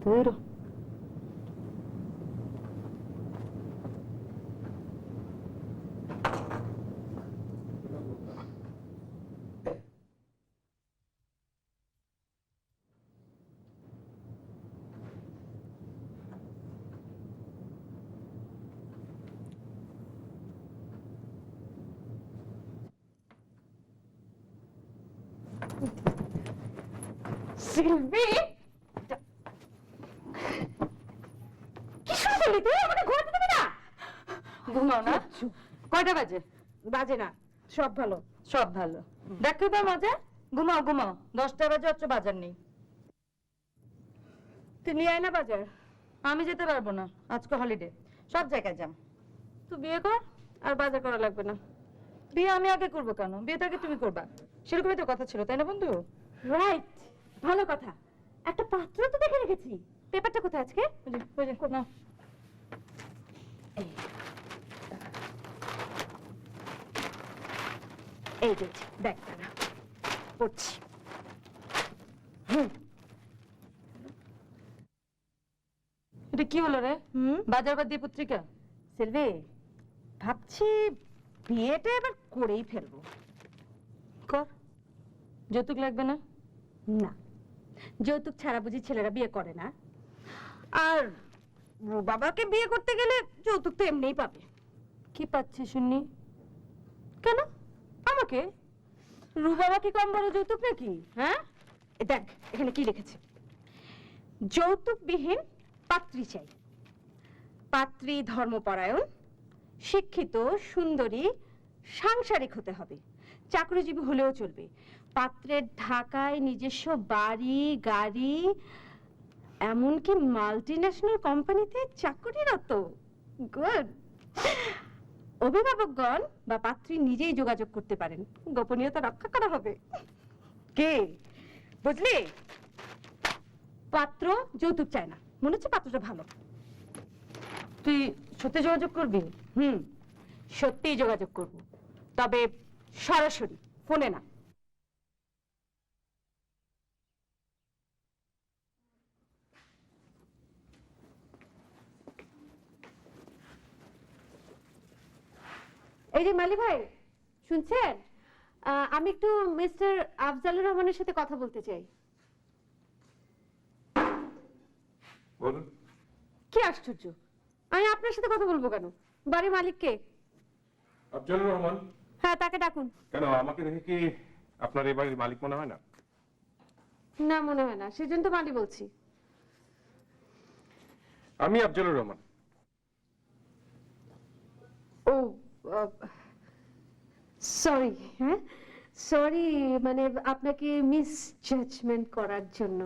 Pero Sylvie, কি শুরু করলি তুই? আমাকে ঘুমাতে দেবে না? ঘুমাও না। কয়টা বাজে? বাজে না, সব ভালো। সব ভালো দেখো তো মজা। ঘুমাও ঘুমাও, 10টা বাজে অত বাজার নেই। তুই নিয়ে আয় না বাজার। আমি যেতে পারবো না, আজকে হলিডে, সব জায়গায় যাম। তুই বিয়ে কর, আর বাজার করা লাগবে না। বিয়ে আমি আগে করবো কেন? বিয়ে তো আগে তুমি করবা, সেরকমই তো কথা ছিল, তাই না বন্ধু? রাইট, ভালো কথা। একটা পাত্র তো দেখে রেখেছি। পেপারটা কোথায় আজকে? না, এই যে দেখ না, পড়ছি। এটা কি হলো রে? বাজার বাদ দিয়ে পত্রিকা? সিলভি, ভাবছি বিয়েটা এবার করেই ফেলবো। কর, যৌতুক লাগবে না? না, যৌতুক ছাড়া বুঝি ছেলেরা বিয়ে করে না? আর বাবাকে বিয়ে করতে গেলে যৌতুক তো এমনিই পাবে। কি পাচ্ছে শুনি? কেন আমাকে? রুবাবা কি কম বড় যৌতুক নাকি? হ্যাঁ, দেখ এখানে কি লিখেছে। যৌতুকবিহীন পাত্রী চাই। পাত্রী ধর্মপরায়ণ, শিক্ষিত, সুন্দরী, সাংসারিক হতে হবে। চাকরিজীবী হলেও চলবে। পাত্রের ঢাকায় নিজস্ব বাড়ি, গাড়ি, এমনকি মাল্টি ন্যাশনাল কোম্পানিতে চাকরিরত। গুড। অভিভাবকগণ বা পাত্রী নিজেই যোগাযোগ করতে পারেন, গোপনীয়তা রক্ষা করা হবে। কে বুঝলি? পাত্র যৌতুক চায় না। মনে হচ্ছে পাত্রটা ভালো। তুই সত্যি যোগাযোগ করবি? সত্যিই যোগাযোগ করব, তবে সরাসরি, ফোনে না। এই যে মালি ভাই, শুনছেন? আমি একটু মিস্টার আফজালুর রহমানের সাথে কথা বলতে চাই। বলুন। কি আশ্চর্য, আমি আপনার সাথে কথা বলবো কেন? বাড়ির মালিক কে? আফজালুর রহমান। হ্যাঁ, তাকে ডাকুন। কেন, আমাকে দেখে কি আপনার এই বাড়ির মালিক মনে হয় না? না, মনে হয় না, সেজন্য তো মালি বলছি। আমি আফজালুর রহমান। ও সরি, হ্যাঁ সরি, মানে আপনাকে মিস জাজমেন্ট করার জন্য।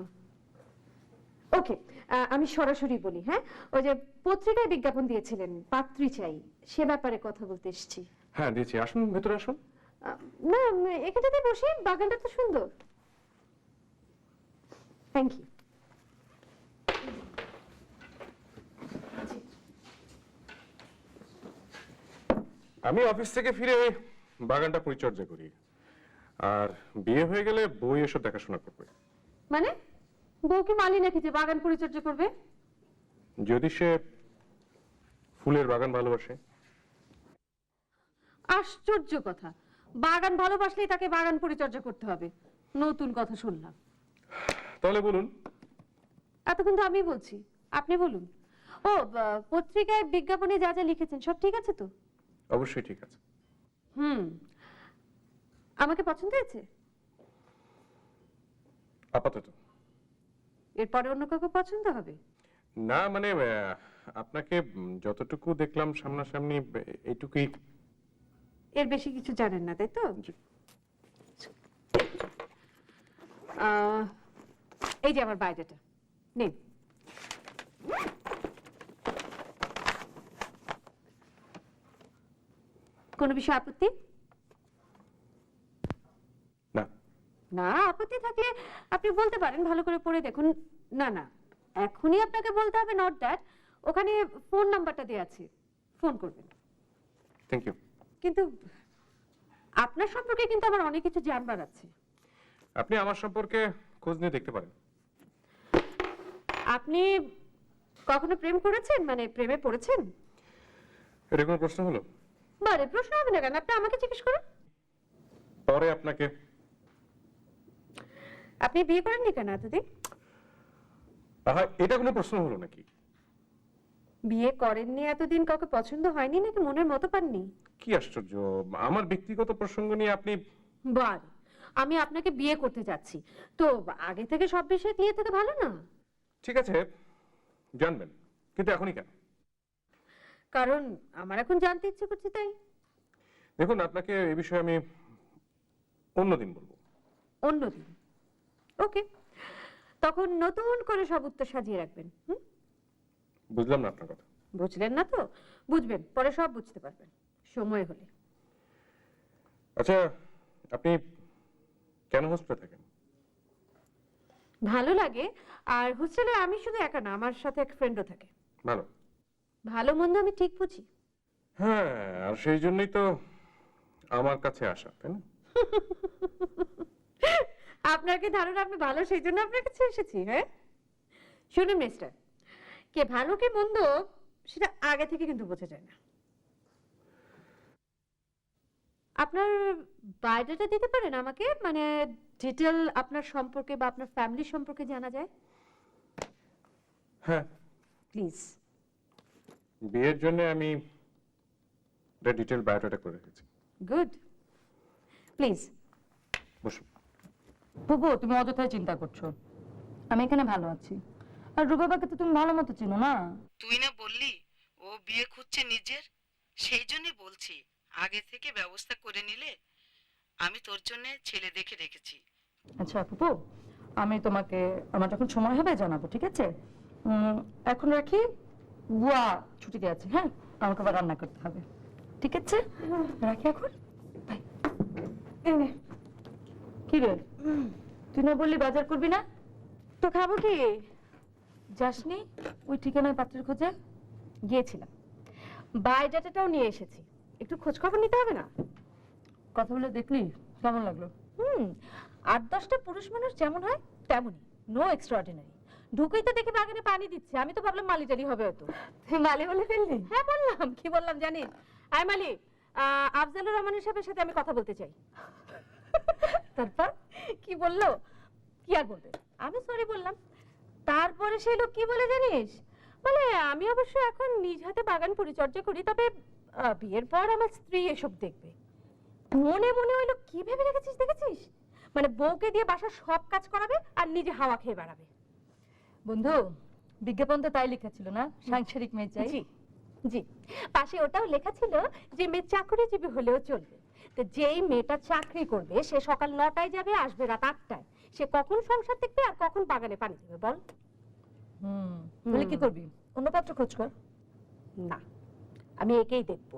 ওকে, আমি সরাসরি বলি। হ্যাঁ, ওই যে পত্রিকায় বিজ্ঞাপন দিয়েছিলেন পাত্রী চাই, সে ব্যাপারে কথা বলতে এসেছি। হ্যাঁ দিয়েছি, আসুন ভেতরে আসুন। না, এখানটাতে বসি, বাগানটা তো সুন্দর। Thank you. আমি অফিস থেকে ফিরে বাগানটা পরিচর্যা করি, আর বিয়ে হয়ে গেলে বউ এসব দেখাশোনা করবে। মানে বউ কি মালি নাকি যে বাগান পরিচর্যা করবে? যদি সে ফুলের বাগান ভালোবাসে। আশ্চর্য কথা, বাগান ভালোবাসলেই তাকে বাগান পরিচর্যা করতে হবে? নতুন কথা শুনলাম। তাহলে বলুন। এতক্ষণ তো আমি বলছি, আপনি বলুন। ও, পত্রিকায় বিজ্ঞাপনে যা যা লিখেছেন সব ঠিক আছে তো? অবশ্যই ঠিক আছে। আমাকে পছন্দ হয়েছে? আপাতত এরপরে অন্য কাউকে পছন্দ হবে? না, মানে আপনাকে যতটুকু দেখলাম সামনাসামনি এইটুকুই। এর বেশি কিছু জানেন না, তাই তো? জি। এই যে আমার বায়োডাটা, নিন। কোনো বিষয়ে আপত্তি? না। না, আপত্তি থাকলে আপনি বলতে পারেন, ভালো করে পড়ে দেখুন। না না, এখনই আপনাকে বলতে হবে নট দ্যাট। ওখানে ফোন নাম্বারটা দেয়া আছে, ফোন করবেন। Thank you. কিন্তু আপনার সম্পর্কে কিন্তু আমার অনেক কিছু জানবার আছে। আপনি আমার সম্পর্কে খোঁজ নিয়ে দেখতে পারেন। আপনি কখনো প্রেম করেছেন, মানে প্রেমে পড়েছেন? এটা কোনো প্রশ্ন হলো? বারে প্রশ্ন হবে না কেন, আপনি আমাকে জিজ্ঞেস করুন। পরে আপনাকে। আপনি বিয়ে করেননি কেন এতদিন? এটা কোনো প্রশ্ন হলো নাকি? বিয়ে করেননি এতদিন, কাউকে পছন্দ হয়নি নাকি মনের মতো পাননি? কি আশ্চর্য, আমার ব্যক্তিগত প্রসঙ্গ নিয়ে আপনি। বারে, আমি আপনাকে বিয়ে করতে যাচ্ছি, তো আগে থেকে সব বিষয়ে ক্লিয়ার থেকে ভালো না? ঠিক আছে, জানবেন, কিন্তু এখনই কেন? কারণ আমার এখন জানতে ইচ্ছে করছে তাই। দেখুন, আপনাকে এই বিষয়ে আমি অন্যদিন বলবো। অন্যদিন? ওকে, তখন নতুন করে সব উত্তর সাজিয়ে রাখবেন। বুঝলাম না আপনার কথা। বুঝলেন না তো? বুঝবেন, পরে সব বুঝতে পারবেন সময় হলে। আচ্ছা, আপনি কেন হোস্টেলে থাকেন? ভালো লাগে, আর হোস্টেলে আমি শুধু একা না, আমার সাথে এক ফ্রেন্ডও থাকে। ভালো। ভালো মন্দ আমি ঠিক বুঝি। হ্যাঁ, আর সেই জন্যই তো আমার কাছে আসা, তাই না? আপনার কি ধারণা আপনি ভালো সেই জন্য আপনার কাছে এসেছি? হ্যাঁ, শুনুন মিস্টার, কে ভালো কে মন্দ সেটা আগে থেকে কিন্তু বোঝা যায় না। আপনার বায়োডাটা দিতে পারেন আমাকে, মানে ডিটেল আপনার সম্পর্কে বা আপনার ফ্যামিলি সম্পর্কে জানা যায়? হ্যাঁ, প্লিজ। বিয়ের জন্য আমি ডিটেল বায়োডাটা করে রেখেছি। গুড, প্লিজ বসুন। বুবু, তুমি অযথাই চিন্তা করছো, আমি এখানে ভালো আছি। আর রূপাবাকে তো তুমি ভালো মতো চিনো না। তুই না বললি ও বিয়ে খুঁজছে নিজের, সেই জন্যই বলছি আগে থেকে ব্যবস্থা করে নিলে। আমি তোর জন্য ছেলে দেখে রেখেছি। আচ্ছা পুপু, আমি তোমাকে আমার যখন সময় হবে জানাবো, ঠিক আছে? এখন রাখি, বুয়া ছুটিতে আছে। হ্যাঁ, আমাকে আবার রান্না করতে হবে, ঠিক আছে? রাখি এখন। বাই। কি রে, তুই না বললি বাজার করবি না? তো খাবো কি? যাসনি ওই ঠিকানায় পাত্রের খোঁজে? গিয়েছিলাম, বায়োডাটাটাও নিয়ে এসেছি, একটু খোঁজ খবর নিতে হবে না? কথা বলে দেখলি কেমন লাগলো? 8-10টা পুরুষ মানুষ যেমন হয় তেমনই, নো এক্সট্রাঅর্ডিনারি। ঢুকেই তো দেখি বাগানে পানি দিচ্ছে, আমি তো ভাবলাম মালিটারি হবে হয়তো। তুই মালি বলে ফেললি? হ্যাঁ বললাম, কি বললাম জানিস? আয় মালি, আফজালুর রহমানের সাহেবের সাথে আমি কথা বলতে চাই। তারপর কি বললো? কি আর বলবে? আমি সরি বললাম। তারপরে সেই লোক কি বলে জানিস? বলে আমি অবশ্য এখন নিজ হাতে বাগান পরিচর্যা করি, তবে বিয়ের পর আমার স্ত্রী এসব দেখবে। মনে মনে ওই লোক কি ভেবে রেখেছিস দেখেছিস? মানে বউকে দিয়ে বাসার সব কাজ করাবে আর নিজে হাওয়া খেয়ে বেড়াবে। বন্ধু, বিজ্ঞাপন তো তাই লেখা ছিল না, সাংসারিক মেয়ে চাই। জি জি, পাশে ওটাও লেখা ছিল যে মেয়ে চাকরিজীবী হলেও চলবে। তো যেই মেয়েটা চাকরি করবে সে সকাল 9টায় যাবে, আসবে রাত 8টায়। সে কখন সংসার দেখবে আর কখন বাগানে পানি দেবে বল? তাহলে কি করবি? অন্য পাত্র খোঁজ কর। না, আমি একেই দেখব।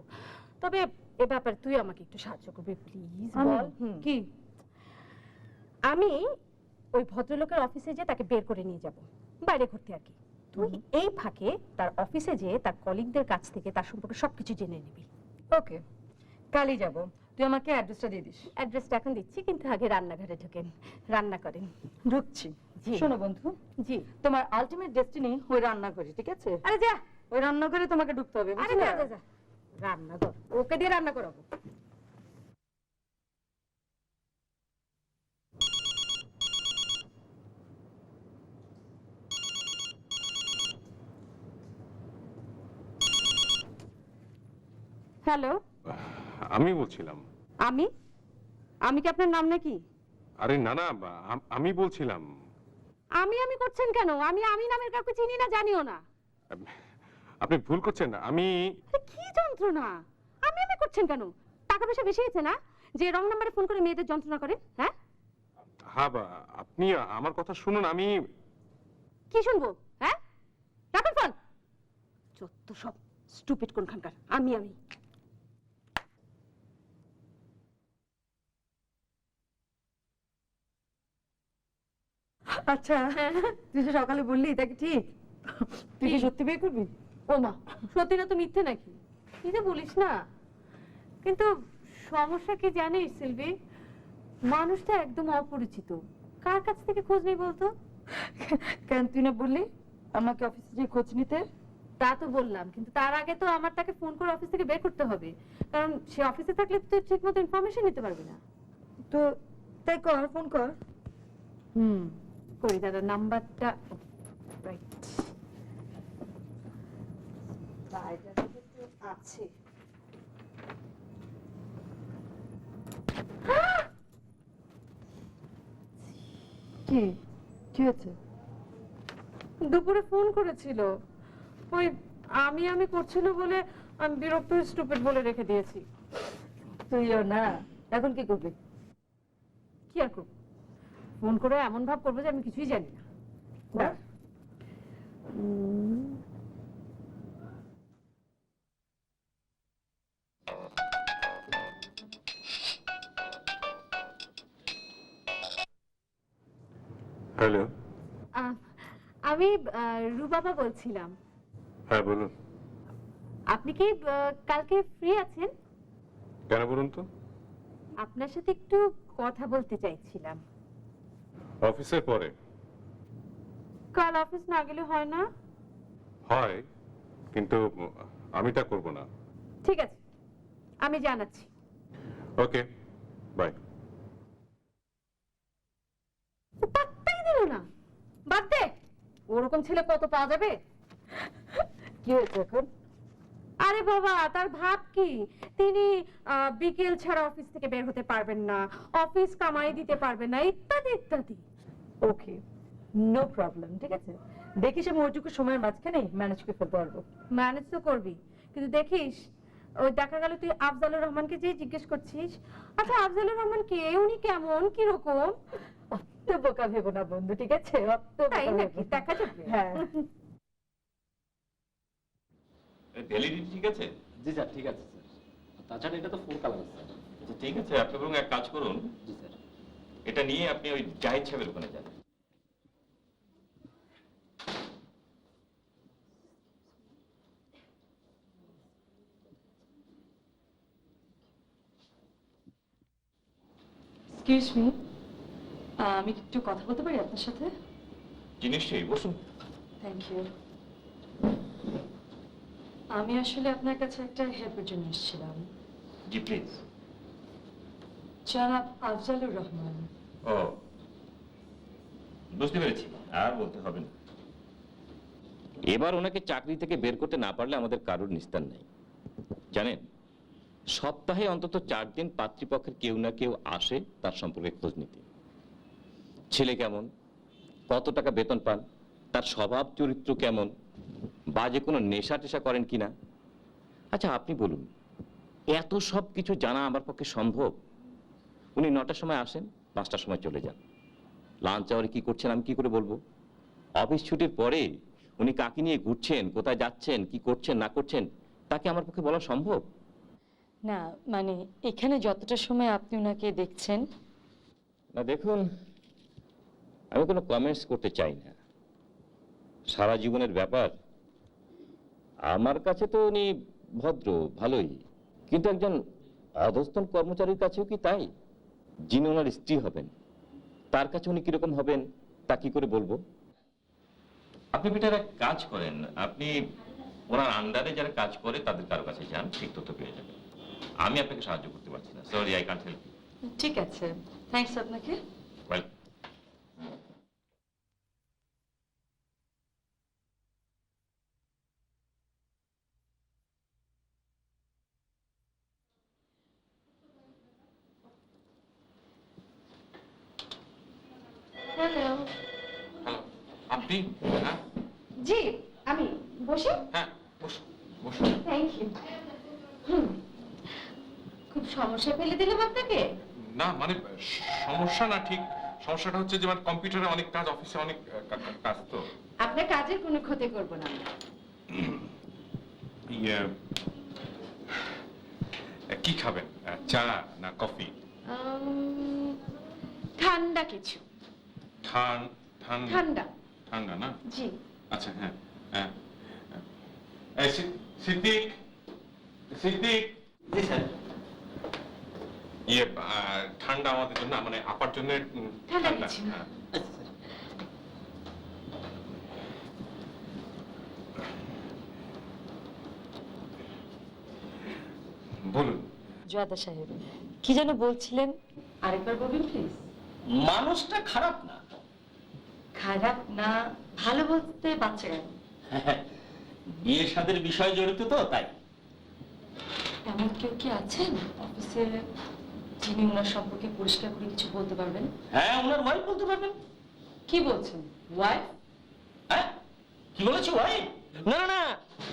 তবে এ ব্যাপারে তুই আমাকে একটু সাহায্য করবি প্লিজ। বল কি? আমি ওই ভদ্রলোকের অফিসে যে তাকে বের করে নিয়ে যাব, বাইরে ঘুরতে আর কি। তুই এই ফাঁকে তার অফিসে যে তার কলিগদের কাছ থেকে তার সম্পর্কে সবকিছু জেনে নিবি। ওকে, কালই যাব। তুই আমাকে অ্যাড্রেসটা দিয়ে দিস। অ্যাড্রেসটা এখন দিচ্ছি, কিন্তু আগে রান্নাঘরে ঢোকেন, রান্না করেন। ঢুকছি। জি। শোনো বন্ধু, জি। তোমার আলটিমেট ডেস্টিনি ওই রান্না করে, ঠিক আছে? আরে যা, ওই রান্না করে তোমাকে ঢুকতে হবে, আরে বুঝলে? যা যা যা, রান্না কর, ওকে দিয়ে রান্না করাবো। হ্যালো, আমি বলছিলাম। আমি আমি কি আপনার নাম নাকি? আরে না না, আমি বলছিলাম। আমি করছেন কেন? আমি নামের কাউকে চিনি না, জানিও না। আপনি ভুল করছেন। আমি আরে কি যন্ত্রণা! আমি করছেন কেন? টাকা পয়সা বেশি হয়েছে না যে রং নাম্বারে ফোন করে মেয়েদের যন্ত্রণা করেন? হ্যাঁ, হ্যাঁ, আপনি আমার কথা শুনুন। আমি কি শুনবো? হ্যাঁ, রাখুন ফোন। যত সব স্টুপিড কোনখানকার। আমি আচ্ছা, তুই যে সকালে বললি তা কি ঠিক? তুই কি সত্যি বিয়ে করবি? ও মা, সত্যি না তো মিথ্যে নাকি? তুই যে বলিস না। কিন্তু সমস্যা কি জানিস সিলভি? মানুষটা একদম অপরিচিত, কার কাছ থেকে খোঁজ নেই বলতো? কেন তুই না বললি আমাকে অফিসে যে খোঁজ নিতে? তা তো বললাম, কিন্তু তার আগে তো আমার তাকে ফোন করে অফিস থেকে বের করতে হবে, কারণ সে অফিসে থাকলে তুই ঠিক মতো ইনফরমেশন নিতে পারবি না। তো তাই কর, ফোন কর। করি, দাদা নাম্বারটা রাইট আছে। কি কি হয়েছে? দুপুরে ফোন করেছিল, ওই আমি করছিল বলে আমি বিরক্ত হয়ে স্টুপিড বলে রেখে দিয়েছি। তুইও না, এখন কি করবি? কি আর করবো, ফোন করে এমন ভাব করবো যে আমি কিছুই জানি না। না। হ্যালো। আমি রুবাবা বলছিলাম। হ্যাঁ বলুন। আপনি কি কালকে ফ্রি আছেন? কেন বলুন তো? আপনার সাথে একটু কথা বলতে চাইছিলাম। অফিসের পরে? কাল অফিস না গেলে হয় না? হয়, কিন্তু আমি তা করব না। ঠিক আছে, আমি জানাচ্ছি। ওকে, বাই। পাত্তাই দিল না। বাদ দে, ওরকম ছেলে কত পাওয়া যাবে? কি হয়েছে এখন? আরে বাবা, তার ভাব কি? তিনি বিকেল ছাড়া অফিস থেকে বের হতে পারবেন না, অফিস কামাই দিতে পারবেন না, ইত্যাদি ইত্যাদি। ওকে, নো প্রবলেম, ঠিক আছে। দেখিস আমি ওইটুকু সময়ের মাঝখানে ম্যানেজ করে ফেলতে পারবো। ম্যানেজ তো করবি, কিন্তু দেখিস ওই দেখা গেল তুই আফজালুর রহমানকে যে জিজ্ঞেস করছিস, আচ্ছা আফজালুর রহমান কে, উনি কেমন, কি রকম? অত বোকা ভেবো না বন্ধু, ঠিক আছে? অত তাই বোকা নাকি? ভেবো না। দেখা যাবে। হ্যাঁ। ভ্যালিডিটি ঠিক আছে? জি স্যার, ঠিক আছে স্যার। তাছাড়া এটা তো ফুল কালার স্যার। আচ্ছা ঠিক আছে, আপনি বরং এক কাজ করুন, জি স্যার। এটা নিয়ে আপনি ওই জাহিদ সাহেবের ওখানে যান। এক্সকিউজ মি, আমি কি একটু কথা বলতে পারি আপনার সাথে? জি নিশ্চয়ই, বসুন। Thank you. আমি আসলে আপনার কাছে একটা হেল্পের জন্য এসেছিলাম। জি প্লিজ। জনাব আফজালুর রহমান। ও, বুঝতে পেরেছি, আর বলতে হবে না। এবার ওনাকে চাকরি থেকে বের করতে না পারলে আমাদের কারোর নিস্তার নেই। জানেন, সপ্তাহে অন্তত 4 দিন পাত্রীপক্ষের কেউ না কেউ আসে তার সম্পর্কে খোঁজ নিতে। ছেলে কেমন, কত টাকা বেতন পান, তার স্বভাব চরিত্র কেমন, বা যে কোনো নেশা টেশা করেন কিনা। আচ্ছা আপনি বলুন, এত সব কিছু জানা আমার পক্ষে সম্ভব? উনি 9টার সময় আসেন, 5টার সময় চলে যান। লাঞ্চ আওয়ারে কি করছেন আমি কি করে বলবো? অফিস ছুটির পরে উনি কাকে নিয়ে ঘুরছেন, কোথায় যাচ্ছেন, কি করছেন না করছেন, তাকে আমার পক্ষে বলা সম্ভব? না মানে এখানে যতটা সময় আপনি ওনাকে দেখছেন। না দেখুন, আমি কোনো কমেন্টস করতে চাই না। সারা জীবনের ব্যাপার। আমার কাছে তো উনি ভদ্র, ভালোই, কিন্তু একজন অধস্তন কর্মচারীর কাছেও কি তাই? যিনি ওনার স্ত্রী হবেন, তার কাছে উনি কিরকম হবেন তা কি করে বলবো? আপনি বেটার এক কাজ করেন, আপনি ওনার আন্ডারে যারা কাজ করে তাদের কারো কাছে যান, ঠিক তথ্য পেয়ে যাবেন। আমি আপনাকে সাহায্য করতে পারছি না, sorry, I can't help you. ঠিক আছে, থ্যাঙ্কস আপনাকে। ওয়েলকাম। হ্যালো। হ্যালো, আপনি? হ্যাঁ জি, আমি বসি। হ্যাঁ, বসুন বসুন। Thank you. খুব সমস্যা ফেলে দিলাম আপনাকে। না মানে সমস্যা না, ঠিক সমস্যাটা হচ্ছে যে মানে কম্পিউটারে অনেক কাজ, অফিসে অনেক কাজ তো। আপনার কাজের কোনো ক্ষতি করব না। ইয়ে, কি খাবেন, চা না কফি? ঠান্ডা কিছু। ঠান্ডা ঠান্ডা না? জি। আচ্ছা হ্যাঁ হ্যাঁ। এই সিদ্দিক, সিদ্দিক। জি স্যার। ইয়ে, ঠান্ডা আমাদের জন্য, মানে আপার জন্য ঠান্ডা কিছু। হ্যাঁ। আচ্ছা স্যার। বলুন। জয়াদা সাহেব কি যেন বলছিলেন, আরেকবার বলবেন প্লিজ? মানুষটা খারাপ না। খারাপ না, ভালো বলতে বাচ্চা কেন? বিয়ে শাদের বিষয় জড়িত তো তাই। এমন কেউ কি আছেন অফিসে যিনি ওনার সম্পর্কে পরিষ্কার করে কিছু বলতে পারবেন? হ্যাঁ, ওনার ওয়াইফ বলতে পারবেন। কি বলছেন, ওয়াইফ? হ্যাঁ, কি বলেছি ওয়াইফ? না না না,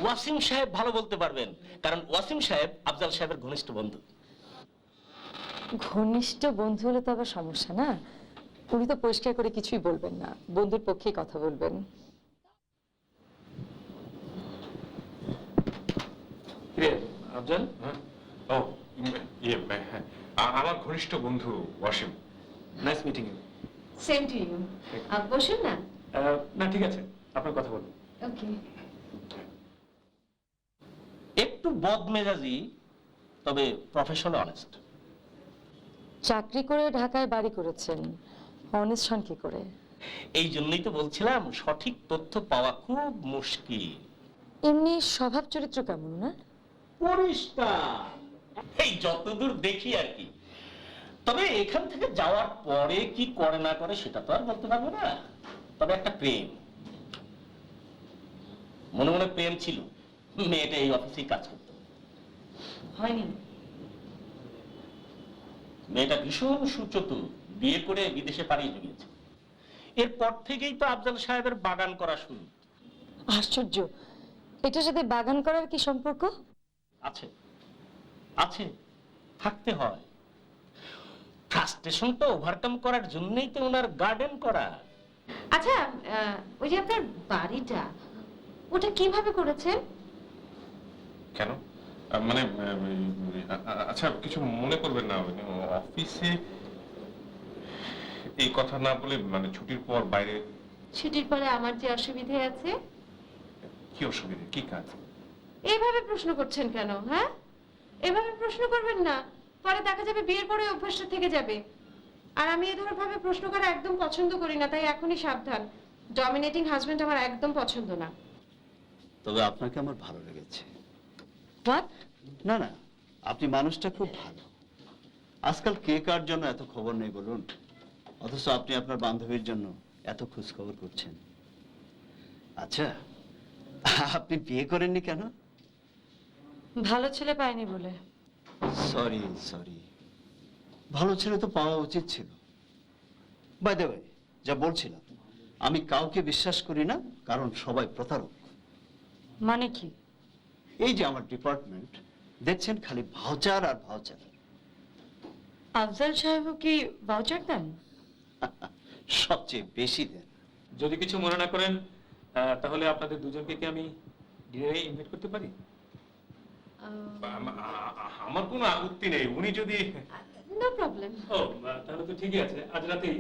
ওয়াসিম সাহেব ভালো বলতে পারবেন, কারণ ওয়াসিম সাহেব আফজাল সাহেবের ঘনিষ্ঠ বন্ধু। ঘনিষ্ঠ বন্ধু হলে তো আবার সমস্যা না। উনি তো পরিষ্কার করে কিছুই বলবেন না, বন্ধুর পক্ষেই কথা বলবেন। আফজাল, হ্যাঁ? ও ইয়ে, হ্যাঁ, আমার ঘনিষ্ঠ বন্ধু Wasim. Nice meeting you. Same to you. বসুন না। না ঠিক আছে, আপনার কথা বলুন। ওকে। একটু বদমেজাজি, তবে প্রফেশনাল অনেস্ট। চাকরি করে ঢাকায় বাড়ি করেছেন, অনেস্ট হন কি করে? এই জন্যই তো বলছিলাম সঠিক তথ্য পাওয়া খুব মুশকিল। এমনি স্বভাব চরিত্র কেমন না? পরিষ্কার, এই যতদূর দেখি আর কি। তবে এখান থেকে যাওয়ার পরে কি করে না করে সেটা তো আর বলতে পারবো না। তবে একটা প্রেম, মনে মনে প্রেম ছিল। মেয়েটা এই অফিসেই কাজ করতো। হয়নি? মেয়েটা ভীষণ সুচতুর, বিয়ে করে বিদেশে পাড়ি জমিয়েছে। এরপর থেকেই তো আফজাল সাহেবের বাগান করা শুরু। আশ্চর্য, এটার সাথে বাগান করার কি সম্পর্ক? আছে আছে, থাকতে হয়। ফ্রাস্ট্রেশনটা ওভারকাম করার জন্যই তো ওনার গার্ডেন করা। আচ্ছা, ওই যে আপনার বাড়িটা, ওটা কিভাবে করেছেন? কেন মানে আচ্ছা কিছু মনে করবেন না, অফিসে এই কথা না বলে মানে ছুটির পর বাইরে। ছুটির পরে আমার যে অসুবিধে আছে। কি অসুবিধা, কি কাজ? এইভাবে প্রশ্ন করছেন কেন? হ্যাঁ, এভাবে প্রশ্ন করবেন না, পরে দেখা যাবে বিয়ের পরে অভ্যাসটা থেকে যাবে। আর আমি এই ধরনের ভাবে প্রশ্ন করা একদম পছন্দ করি না, তাই এখনই সাবধান। ডমিনেটিং হাজবেন্ড আমার একদম পছন্দ না। তবে আপনাকে আমার ভালো লেগেছে। হোয়াট? না না, আপনি মানুষটা খুব ভালো। আজকাল কে কার জন্য এত খবর নেই বলুন, অথচ আপনি আপনার বান্ধবীর জন্য এত খোঁজ খবর করছেন। আচ্ছা, আপনি বিয়ে করেননি কেন? ভালো ছেলে পাইনি বলে। সরি সরি, ভালো ছেলে তো পাওয়া উচিত ছিল। বাই দ্য ওয়ে, যা বলছিলাম, আমি কাউকে বিশ্বাস করি না, কারণ সবাই প্রতারক। মানে কি? এই যে আমার ডিপার্টমেন্ট, দেখছেন খালি ভাউচার আর ভাউচার। আফজাল সাহেবও কি ভাউচার দেন? সবচেয়ে বেশি দেন। যদি কিছু মনে না করেন, তাহলে আপনাদের দুজনকে কি আমি ডিনারে ইনভাইট করতে পারি? আমার কোনো আপত্তি নেই, উনি যদি... নো প্রবলেম। ও, তাহলে তো ঠিকই আছে, আজ রাতেই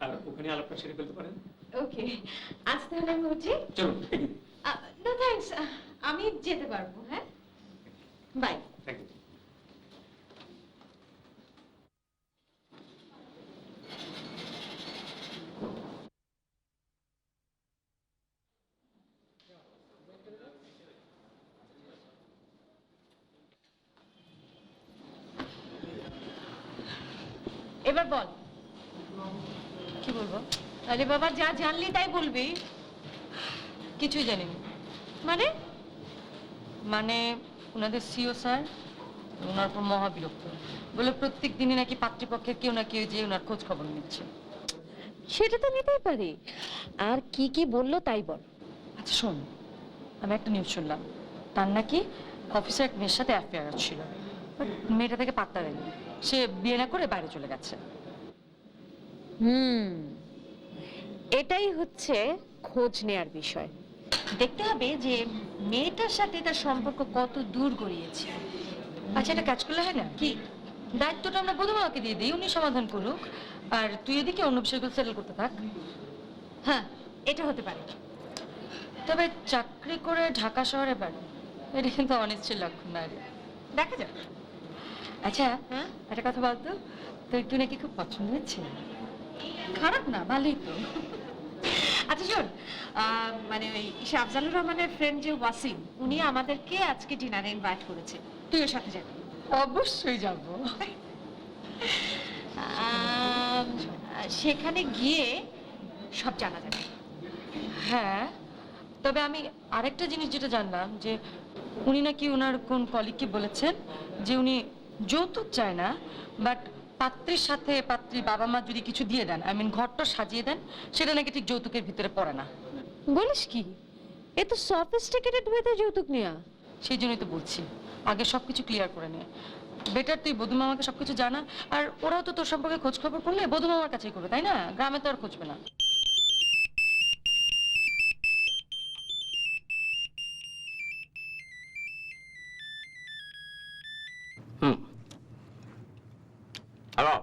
আর ওখানে আলাপটা সেরে ফেলতে পারেন। ওকে, আজ তাহলে আমি উঠি। চলুন, এগিয়ে দিন। নো থ্যাঙ্কস, আমি যেতে পারবো। হ্যাঁ, বাই। Thank you. এবার বল, কি বলবো? আরে বাবা, যা জানলি তাই বলবি। কিছুই জানিনি। মানে? মানে ওনাদের সিও স্যার ওনার উপর মহা বিরক্ত, বলে প্রত্যেক দিনই নাকি পাত্রীপক্ষের কেউ না কেউ যে ওনার খোঁজ খবর নিচ্ছে। সেটা তো নিতেই পারি, আর কি কি বললো তাই বল। আচ্ছা শোন, আমি একটা নিউজ শুনলাম, তার নাকি অফিসের এক মেয়ের সাথে অ্যাফেয়ার ছিল, বাট মেয়েটা থেকে পাত্তা দেয়নি, সে বিয়ে না করে বাইরে চলে গেছে। এটাই হচ্ছে খোঁজ নেয়ার বিষয়। দেখতে হবে যে মেয়েটার সাথে তার সম্পর্ক কত দূর গড়িয়েছে। আচ্ছা, এটা কাজ করলে হয় না কি? দায়িত্বটা আমরা বধূমাকে দিয়ে দিই, উনি সমাধান করুক, আর তুই এদিকে অন্য বিষয়গুলো সেটেল করতে থাক। হ্যাঁ, এটা হতে পারে। তবে চাকরি করে ঢাকা শহরে বাড়ি, এটা কিন্তু অনিশ্চিত লক্ষণ না রে। দেখা যাক। আচ্ছা, হ্যাঁ? একটা কথা বলতো, তোর কি নাকি খুব পছন্দ হচ্ছে? খারাপ না, ভালোই তো। আচ্ছা শোন, মানে ওই আফজালুর রহমানের ফ্রেন্ড যে ওয়াসিম, উনি আমাদেরকে আজকে ডিনারে ইনভাইট করেছে, তুই ওর সাথে যাবি। অবশ্যই যাব। সেখানে গিয়ে সব জানা যাবে। হ্যাঁ, তবে আমি আরেকটা জিনিস যেটা জানলাম, যে উনি নাকি ওনার কোন কলিগকে বলেছেন যে উনি যৌতুক চায় না, বাট পাত্রীর সাথে পাত্রীর বাবা মা যদি কিছু দিয়ে দেন, আই মিন ঘরটা সাজিয়ে দেন, সেটা নাকি ঠিক যৌতুকের ভিতরে পড়ে না। বলিস কি? এ তো সফিস্টিকেটেড ওয়েতে যৌতুক নেওয়া। সেই জন্যই তো বলছি, আগে সবকিছু ক্লিয়ার করে নে। বেটার তুই বধূ মামাকে সবকিছু জানা, আর ওরাও তো তোর সম্পর্কে খোঁজ খবর করলে বধূ মামার কাছেই করবে, তাই না? গ্রামে তো আর খুঁজবে না। হ্যালো,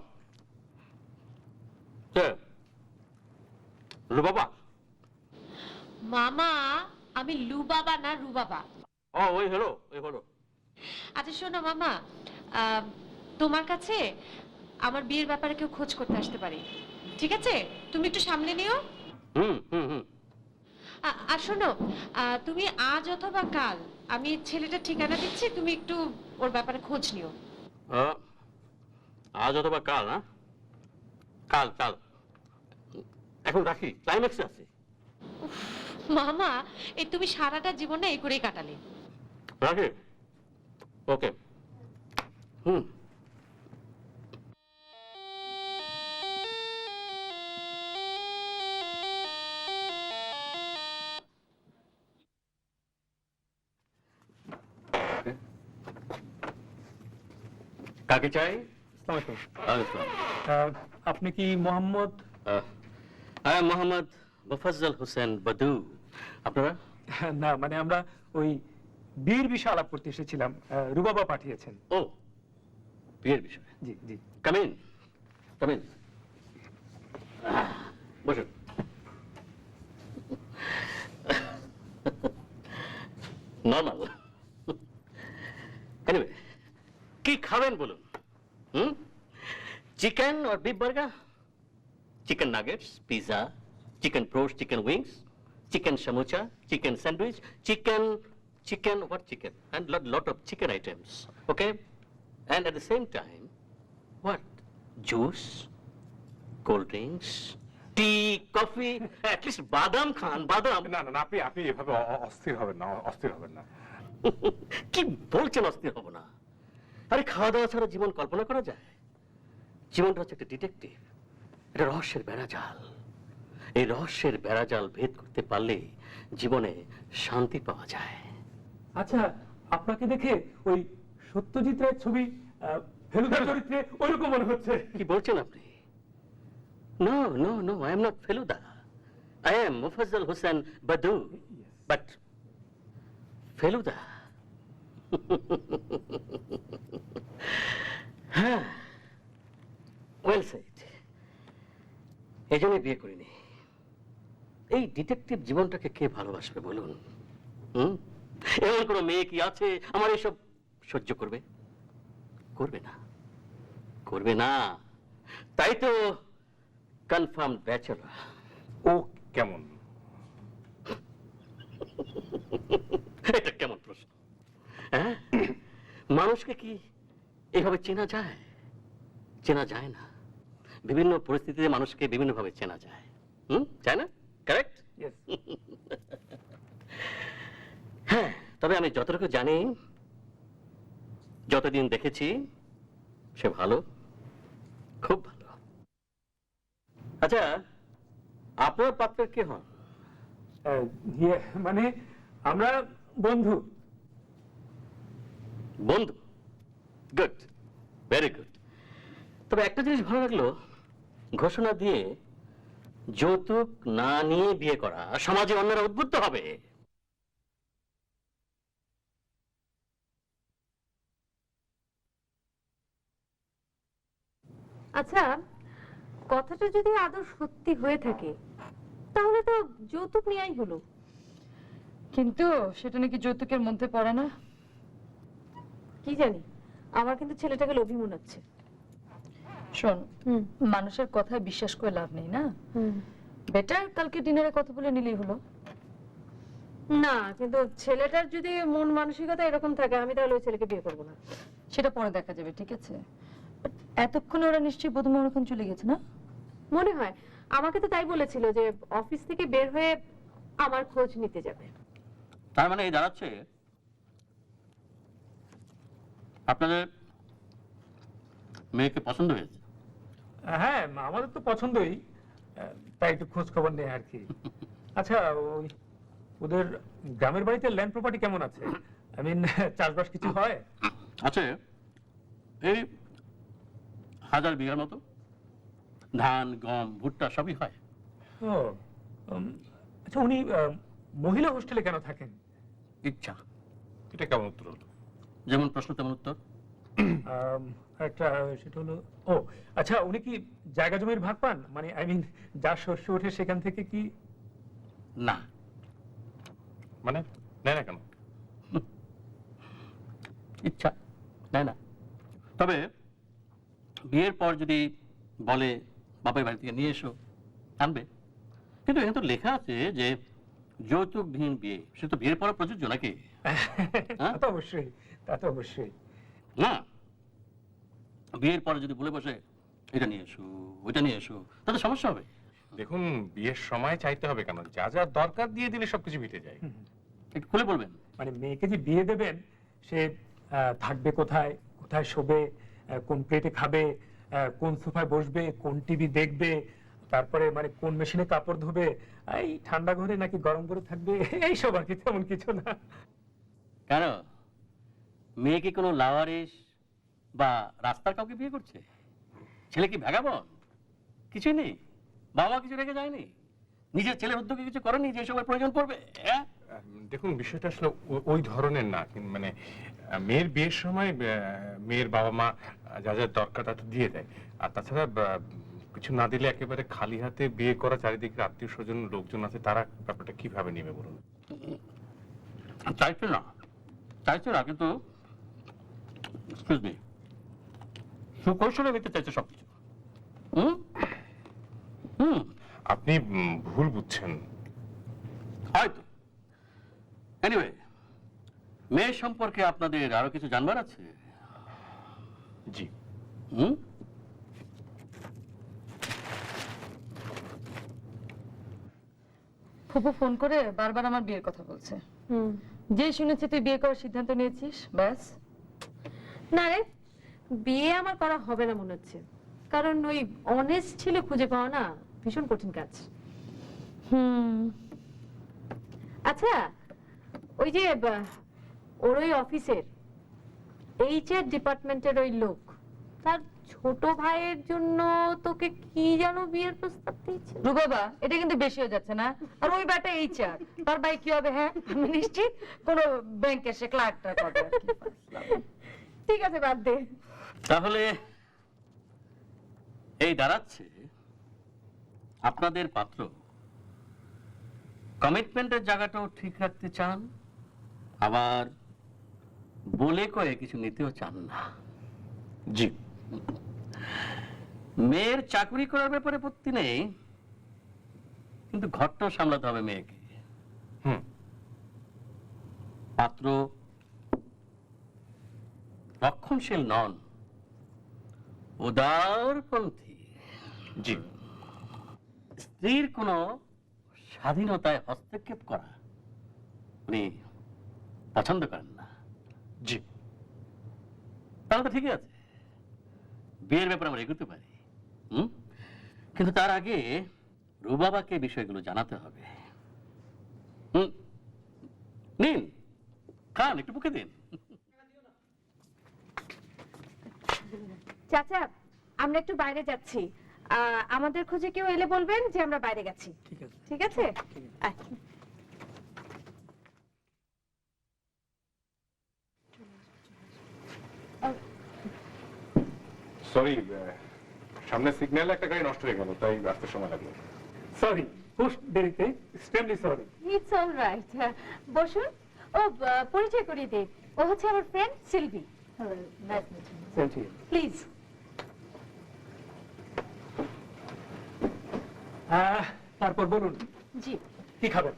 কে? রুবাবা? মামা, আমি লু বাবা না রু বাবা। ও, ওই হলো, ওই হলো। আচ্ছা শোনো মামা, তোমার কাছে আমার বিয়ের ব্যাপারে কেউ খোঁজ করতে আসতে পারে, ঠিক আছে? তুমি একটু সামলে নিও। হুম হুম হুম। আর শোনো, তুমি আজ অথবা কাল, আমি ছেলেটার ঠিকানা দিচ্ছি, তুমি একটু ওর ব্যাপারে খোঁজ নিও। আজ অথবা কাল, না? কাল কাল। এখন রাখি, ক্লাইম্যাক্সে আছে। মামা, এই তুমি সারাটা জীবনে এই করেই কাটালে। রাখি, ওকে। হুম। কাকে চাই? আপনি কি মোহাম্মদ? আমি মোহাম্মদ মুফাজ্জল হোসেন বদু। আপনারা? না, মানে আমরা ওই বিয়ের বিষয়ে আলাপ করতে এসেছিলাম, রুবাবা পাঠিয়েছেন। ও, বিয়ের বিষয়। জি জি। কামিন কামিন, বসুন। নর্মাল। এনিওয়ে, কি খাবেন বলুন? চিকেন আর beef burger, chicken nuggets, pizza, chicken broast, chicken wings, chicken samosa, chicken sandwich, chicken, what chicken? And lot of chicken items. Okay? and at the same time, what? Juice, cold drinks, tea, coffee, at least badam khan, badam. না না না, আপনি আপনি এভাবে অস্থির হবেন না, অস্থির হবেন না। কি বলছেন অস্থির হব না? আরে খাওয়া দাওয়া ছাড়া জীবন কল্পনা করা যায়? জীবনটা হচ্ছে একটা ডিটেকটিভ, এটা রহস্যের বেড়াজাল। এই রহস্যের বেড়াজাল ভেদ করতে পারলে জীবনে শান্তি পাওয়া যায়। আচ্ছা, আপনাকে দেখে ওই সত্যজিৎ রায়ের ছবি ফেলুদার চরিত্রে ওইরকম মনে হচ্ছে। কি বলছেন আপনি? No no no, I am not Feluda, I am Mufazzal Hossain Badu, but Feluda. হ্যাঁ, ওয়েল সেড। এই জন্যই বিয়ে করিনি। এই ডিটেকটিভ জীবনটাকে কে ভালোবাসবে বলুন? এমন কোনো মেয়ে কি আছে আমার এসব সহ্য করবে? করবে না, করবে না। তাই তো কনফার্ম ব্যাচেলর। ও কেমন? এটা কেমন প্রশ্ন? হ্যাঁ, মানুষকে কি এভাবে চেনা যায়? চেনা যায় না। বিভিন্ন পরিস্থিতিতে মানুষকে বিভিন্ন ভাবে চেনা যায়। যায় না? কারেক্ট? Yes. হ্যাঁ, তবে আমি যতটুকু জানি, যতদিন দেখেছি, সে ভালো, খুব ভালো। আচ্ছা, আপনার পাত্রের কে হন? ইয়ে, মানে আমরা বন্ধু। বন্ধু? Good, very good. তবে একটা জিনিস ভালো লাগলো, ঘোষণা দিয়ে যৌতুক না নিয়ে বিয়ে করা সমাজে অন্যরা উদ্বুদ্ধ হবে। আচ্ছা, কথাটা যদি আদৌ সত্যি হয়ে থাকে তাহলে তো যৌতুক নেয়াই হলো। কিন্তু সেটা নাকি যৌতুকের মধ্যে পড়ে না। কি জানি, আমার কিন্তু ছেলেটাকে লোভী মনে হচ্ছে। শোন, মানুষের কথায় বিশ্বাস করে লাভ নেই না। বেটার কালকে ডিনারে কথা বলে নিলেই হলো। না, কিন্তু ছেলেটার যদি মন মানসিকতা এরকম থাকে, আমি তাহলে ওই ছেলেকে বিয়ে করবো না। সেটা পরে দেখা যাবে, ঠিক আছে? But এতক্ষণে ওরা নিশ্চয়ই প্রথমে ওরকম চলে গেছে না? মনে হয়, আমাকে তো তাই বলেছিল যে অফিস থেকে বের হয়ে আমার খোঁজ নিতে যাবে। তার মানে এই দাঁড়াচ্ছে আপনাদের মেয়েকে পছন্দ হয়েছে? হ্যাঁ, আমাদের তো পছন্দই, তাই একটু খোঁজ খবর নেই আর কি। আচ্ছা, ওই ওদের গ্রামের বাড়িতে ল্যান্ড প্রপার্টি কেমন আছে? আই মিন, চাষবাস কিছু হয়? আছে, এই 1000 বিঘার মতো। ধান, গম, ভুট্টা সবই হয়। ও, আচ্ছা, উনি মহিলা হোস্টেলে কেন থাকেন? ইচ্ছা। এটা কেমন উত্তর হলো? যেমন প্রশ্ন তেমন উত্তর। একটা সেটা হলো, ও আচ্ছা, উনি কি জায়গা জমির ভাগ পান? মানে আই মিন, যা শস্য ওঠে সেখান থেকে কি? না। মানে নেয় না কেন? ইচ্ছা, নেয় না। তবে বিয়ের পর যদি বলে বাপের বাড়ি থেকে নিয়ে এসো, আনবে। কিন্তু এখানে তো লেখা আছে যে যৌতুকবিহীন বিয়ে। সে তো বিয়ের পর প্রযোজ্য নাকি? তা তো অবশ্যই, তা তো অবশ্যই। না, বিয়ের পরে যদি বলে বসে এটা নিয়ে এসো, ওইটা নিয়ে এসো, তাহলে সমস্যা হবে। দেখুন, বিয়ের সময় চাইতে হবে কেন? যা যা দরকার দিয়ে দিলে সবকিছু মিটে যায়। একটু খুলে বলবেন। মানে মেয়েকে যে বিয়ে দেবেন, সে থাকবে কোথায়, কোথায় শোবে, কোন প্লেটে খাবে, কোন সোফায় বসবে, কোন টিভি দেখবে, তারপরে মানে কোন মেশিনে কাপড় ধোবে, এই ঠান্ডা ঘরে নাকি গরম ঘরে থাকবে, এইসব আর কি, তেমন কিছু না। কেন, মেয়ে কি কোনো লাওয়ারিস বা রাস্তার কাউকে বিয়ে করছে? ছেলে কি ভ্যাগাবন? কিছুই নেই, বাবা কিছু রেখে যায়নি, নিজের ছেলের উদ্যোগে কিছু করেনি যে সময় প্রয়োজন পড়বে। দেখুন, বিষয়টা আসলে ওই ধরনের না। মানে মেয়ের বিয়ের সময় মেয়ের বাবা মা যা যা দরকার তা তো দিয়ে দেয়। আর তাছাড়া কিছু না দিলে একেবারে খালি হাতে বিয়ে করা, চারিদিকে আত্মীয় স্বজন লোকজন আছে, তারা ব্যাপারটা কিভাবে নেবে বলুন? চাইছে না, চাইছে না, কিন্তু সুকৌশলে নিতে চাইছে সবকিছু। আপনি ভুল বুঝছেন হয়তো। এনিওয়ে, মেয়ে সম্পর্কে আপনাদের আরো কিছু জানবার আছে? জি। হুম? ফুপু ফোন করে বারবার আমার বিয়ের কথা বলছে। হুম। যে শুনেছি তুই বিয়ে করার সিদ্ধান্ত নিয়েছিস, ব্যাস। না রে, বিয়ে আমার করা হবে না মনে হচ্ছে, কারণ ওই অনেস্ট ছেলে খুঁজে পাওয়া না ভীষণ কঠিন কাজ। আচ্ছা, ওই যে ওর ওই অফিসের HR ডিপার্টমেন্টের ওই লোক, তার ছোট ভাইয়ের জন্য তোকে কি যেন বিয়ের প্রস্তাব দিয়েছে? রুবাবা, এটা কিন্তু বেশি হয়ে যাচ্ছে না? আর ওই ব্যাটা HR, তার ভাই কি হবে? হ্যাঁ, আমি নিশ্চিত কোনো ব্যাংকে সে ক্লার্কটা করবে আর কি। ঠিক আছে, বাদ দে। তাহলে এই দাঁড়াচ্ছে আপনাদের পাত্র কমিটমেন্টের জায়গাটাও ঠিক রাখতে চান, আবার বলে কয়ে কিছু নিতেও চান না। জি। মেয়ের চাকরি করার ব্যাপারে আপত্তি নেই, কিন্তু ঘরটাও সামলাতে হবে মেয়েকে। হুম। পাত্র রক্ষণশীল নন, উদারপন্থী। জি। স্ত্রীর কোনো স্বাধীনতায় হস্তক্ষেপ করা উনি পছন্দ করেন না। জি। তাহলে তো ঠিকই আছে, বিয়ের ব্যাপারে আমরা এগোতে পারি। কিন্তু তার আগে রুবাবাকে বিষয়গুলো জানাতে হবে। নিন, খান, একটু মুখে দিন। চাচা, আমরা একটু বাইরে যাচ্ছি, আমাদের খোঁজে কেউ এলে বলবেন যে আমরা বাইরে গেছি। ঠিক আছে। ঠিক আছে? আয়। সরি, সামনে সিগন্যালে একটা গাড়ি নষ্ট হয়ে গেল, তাই আসতে সময় লাগলো। সরি, পোস্ট দেরিতে, এক্সট্রিমলি সরি। ইটস অলরাইট, বসুন। ও, পরিচয় করিয়ে দে, ও হচ্ছে আমার ফ্রেন্ড সিলভি। প্লিজ। তারপর বলুন, জি, কি খাবেন?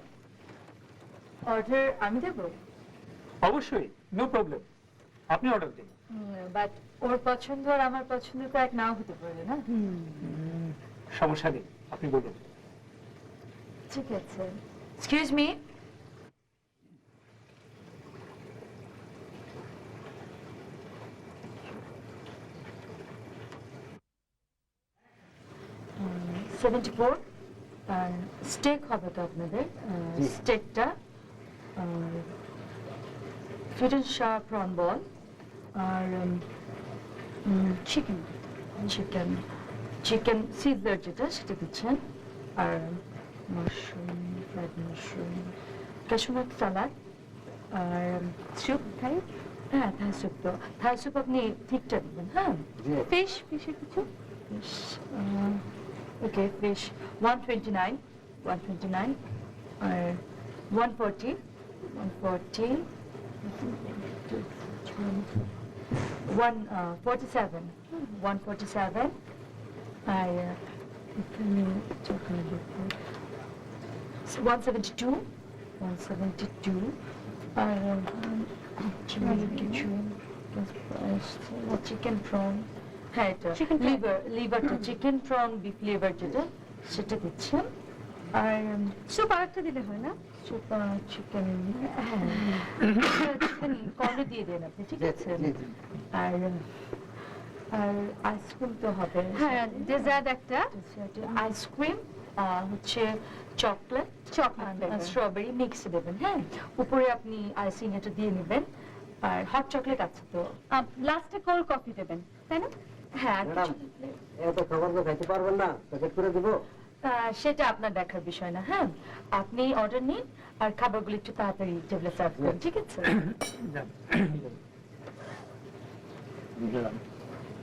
অর্ডার আমি দেবো? অবশ্যই, নো প্রবলেম, আপনি অর্ডার দিন। বাট ওর পছন্দ আর আমার পছন্দ তো এক নাও হতে পারে না। সমস্যা নেই, আপনি বলুন। ঠিক আছে। এক্সকিউজ মি, $74 আর স্টেক হবে তো আপনাদের? স্টেকটা, sweet and sharp prawn ball, আর চিকেন চিকেন চিকেন সিজলার যেটা সেটা দিচ্ছেন, আর mushroom, fried mushroom, cashew nut salad, আর স্যুপ। থাই? হ্যাঁ, থাই স্যুপ তো। থাই স্যুপ আপনি ঠিকটা দিবেন। হ্যাঁ, ফিশ, ফিশের কিছু ফিশ। ওকে, ফিশ 129, 129, আর 140, 147, 147, আর এখানে 172, 172, আর কিছু চিকেন প্রন। হ্যাঁ, এটা লিভারটা চিকেন প্রন বিফ লিভার যেটা সেটা দিচ্ছেন, আর স্যুপ আরেকটা দিলে হয় না? চিকেন, হ্যাঁ চিকেন কর্নে দিয়ে দেন আপনি, ঠিক আছে? আর আর আইসক্রিম তো হবে। হ্যাঁ, ডেজার্ট একটা। আইসক্রিম হচ্ছে chocolate Chocolate flavor. Strawberry mix দেবেন। হ্যাঁ, উপরে আপনি আইসিং এটা দিয়ে নেবেন, আর হট চকলেট আছে তো। লাস্টে কোল্ড কফি দেবেন, তাই না? হ্যাঁ, আর ম্যাডাম, কিছু- এত খাবার তো খাইতে পারবেন না, প্যাকেট করে দিব। সেটা আপনার দেখার বিষয় না। হ্যাঁ, আপনি অর্ডার নিন আর খাবারগুলো একটু তাড়াতাড়ি টেবিলে সার্ভ করুন, ঠিক আছে?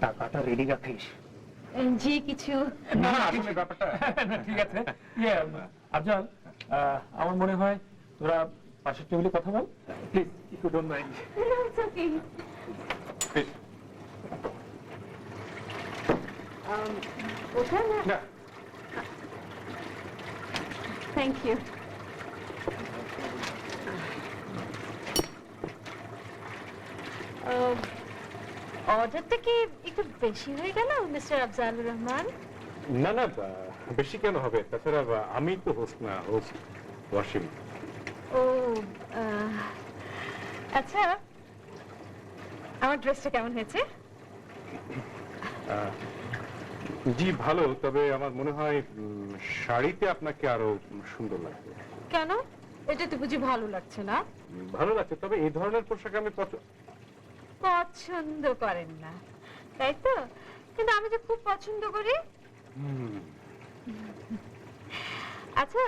টাকাটা রেডি রাখিস। জি, কিছু না, আসলে ব্যাপারটা ঠিক আছে। আফজাল, আমার মনে হয় তোরা পাশের টেবিলে কথা বল, please, if you don't mind. It's okay. Fish. ওটা না? না, থ্যাংক ইউ। অর্ডারটা কি একটু বেশি হয়ে গেল মিস্টার আফজালুর রহমান? না না, বেশি কেন হবে? তাছাড়া আমি তো হোস্ট না, হোস্ট ওয়াসিম। ও আচ্ছা, আমার ড্রেসটা কেমন হয়েছে? জি ভালো, তবে আমার মনে হয় শাড়িতে আপনাকে আরো সুন্দর লাগবে। কেন, এটা তো বুঝি ভালো লাগছে না? ভালো লাগছে, তবে এই ধরনের পোশাক আমি পছন্দ করেন না, তাই তো? কিন্তু আমি যে খুব পছন্দ করি। আচ্ছা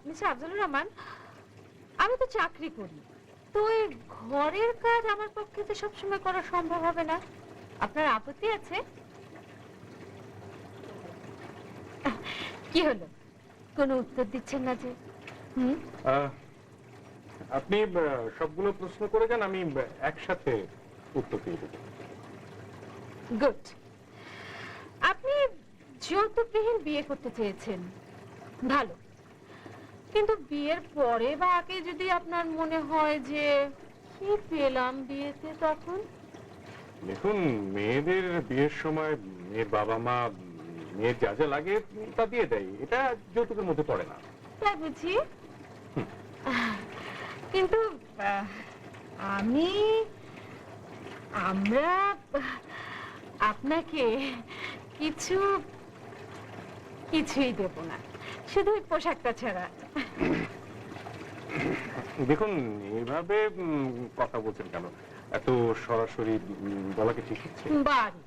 মিস্টার আফজালুর রহমান, আমি তো চাকরি করি, তো এই ঘরের কাজ আমার পক্ষে তো সবসময় করা সম্ভব হবে না। আপনার আপত্তি আছে? কি হলো, কোনো উত্তর দিচ্ছেন না যে? আপনি সবগুলো প্রশ্ন করে যান, আমি একসাথে উত্তর দিয়ে দেব। গুড। আপনি যৌতুকবিহীন বিয়ে করতে চেয়েছেন, ভালো। কিন্তু বিয়ের পরে বা আগে যদি আপনার মনে হয় যে কি পেলাম বিয়েতে, তখন? দেখুন, মেয়েদের বিয়ের সময় মেয়ের বাবা মা মেয়ের যা যা লাগে তা দিয়ে দেয়, এটা যৌতুকের মধ্যে পড়ে না। তাই বুঝি? কিন্তু আমরা আপনাকে কিছুই দেব না, শুধু ওই পোশাকটা ছাড়া। দেখুন, এইভাবে কথা বলছেন কেন? এত সরাসরি বলা কি ঠিক হচ্ছে? বাড়ি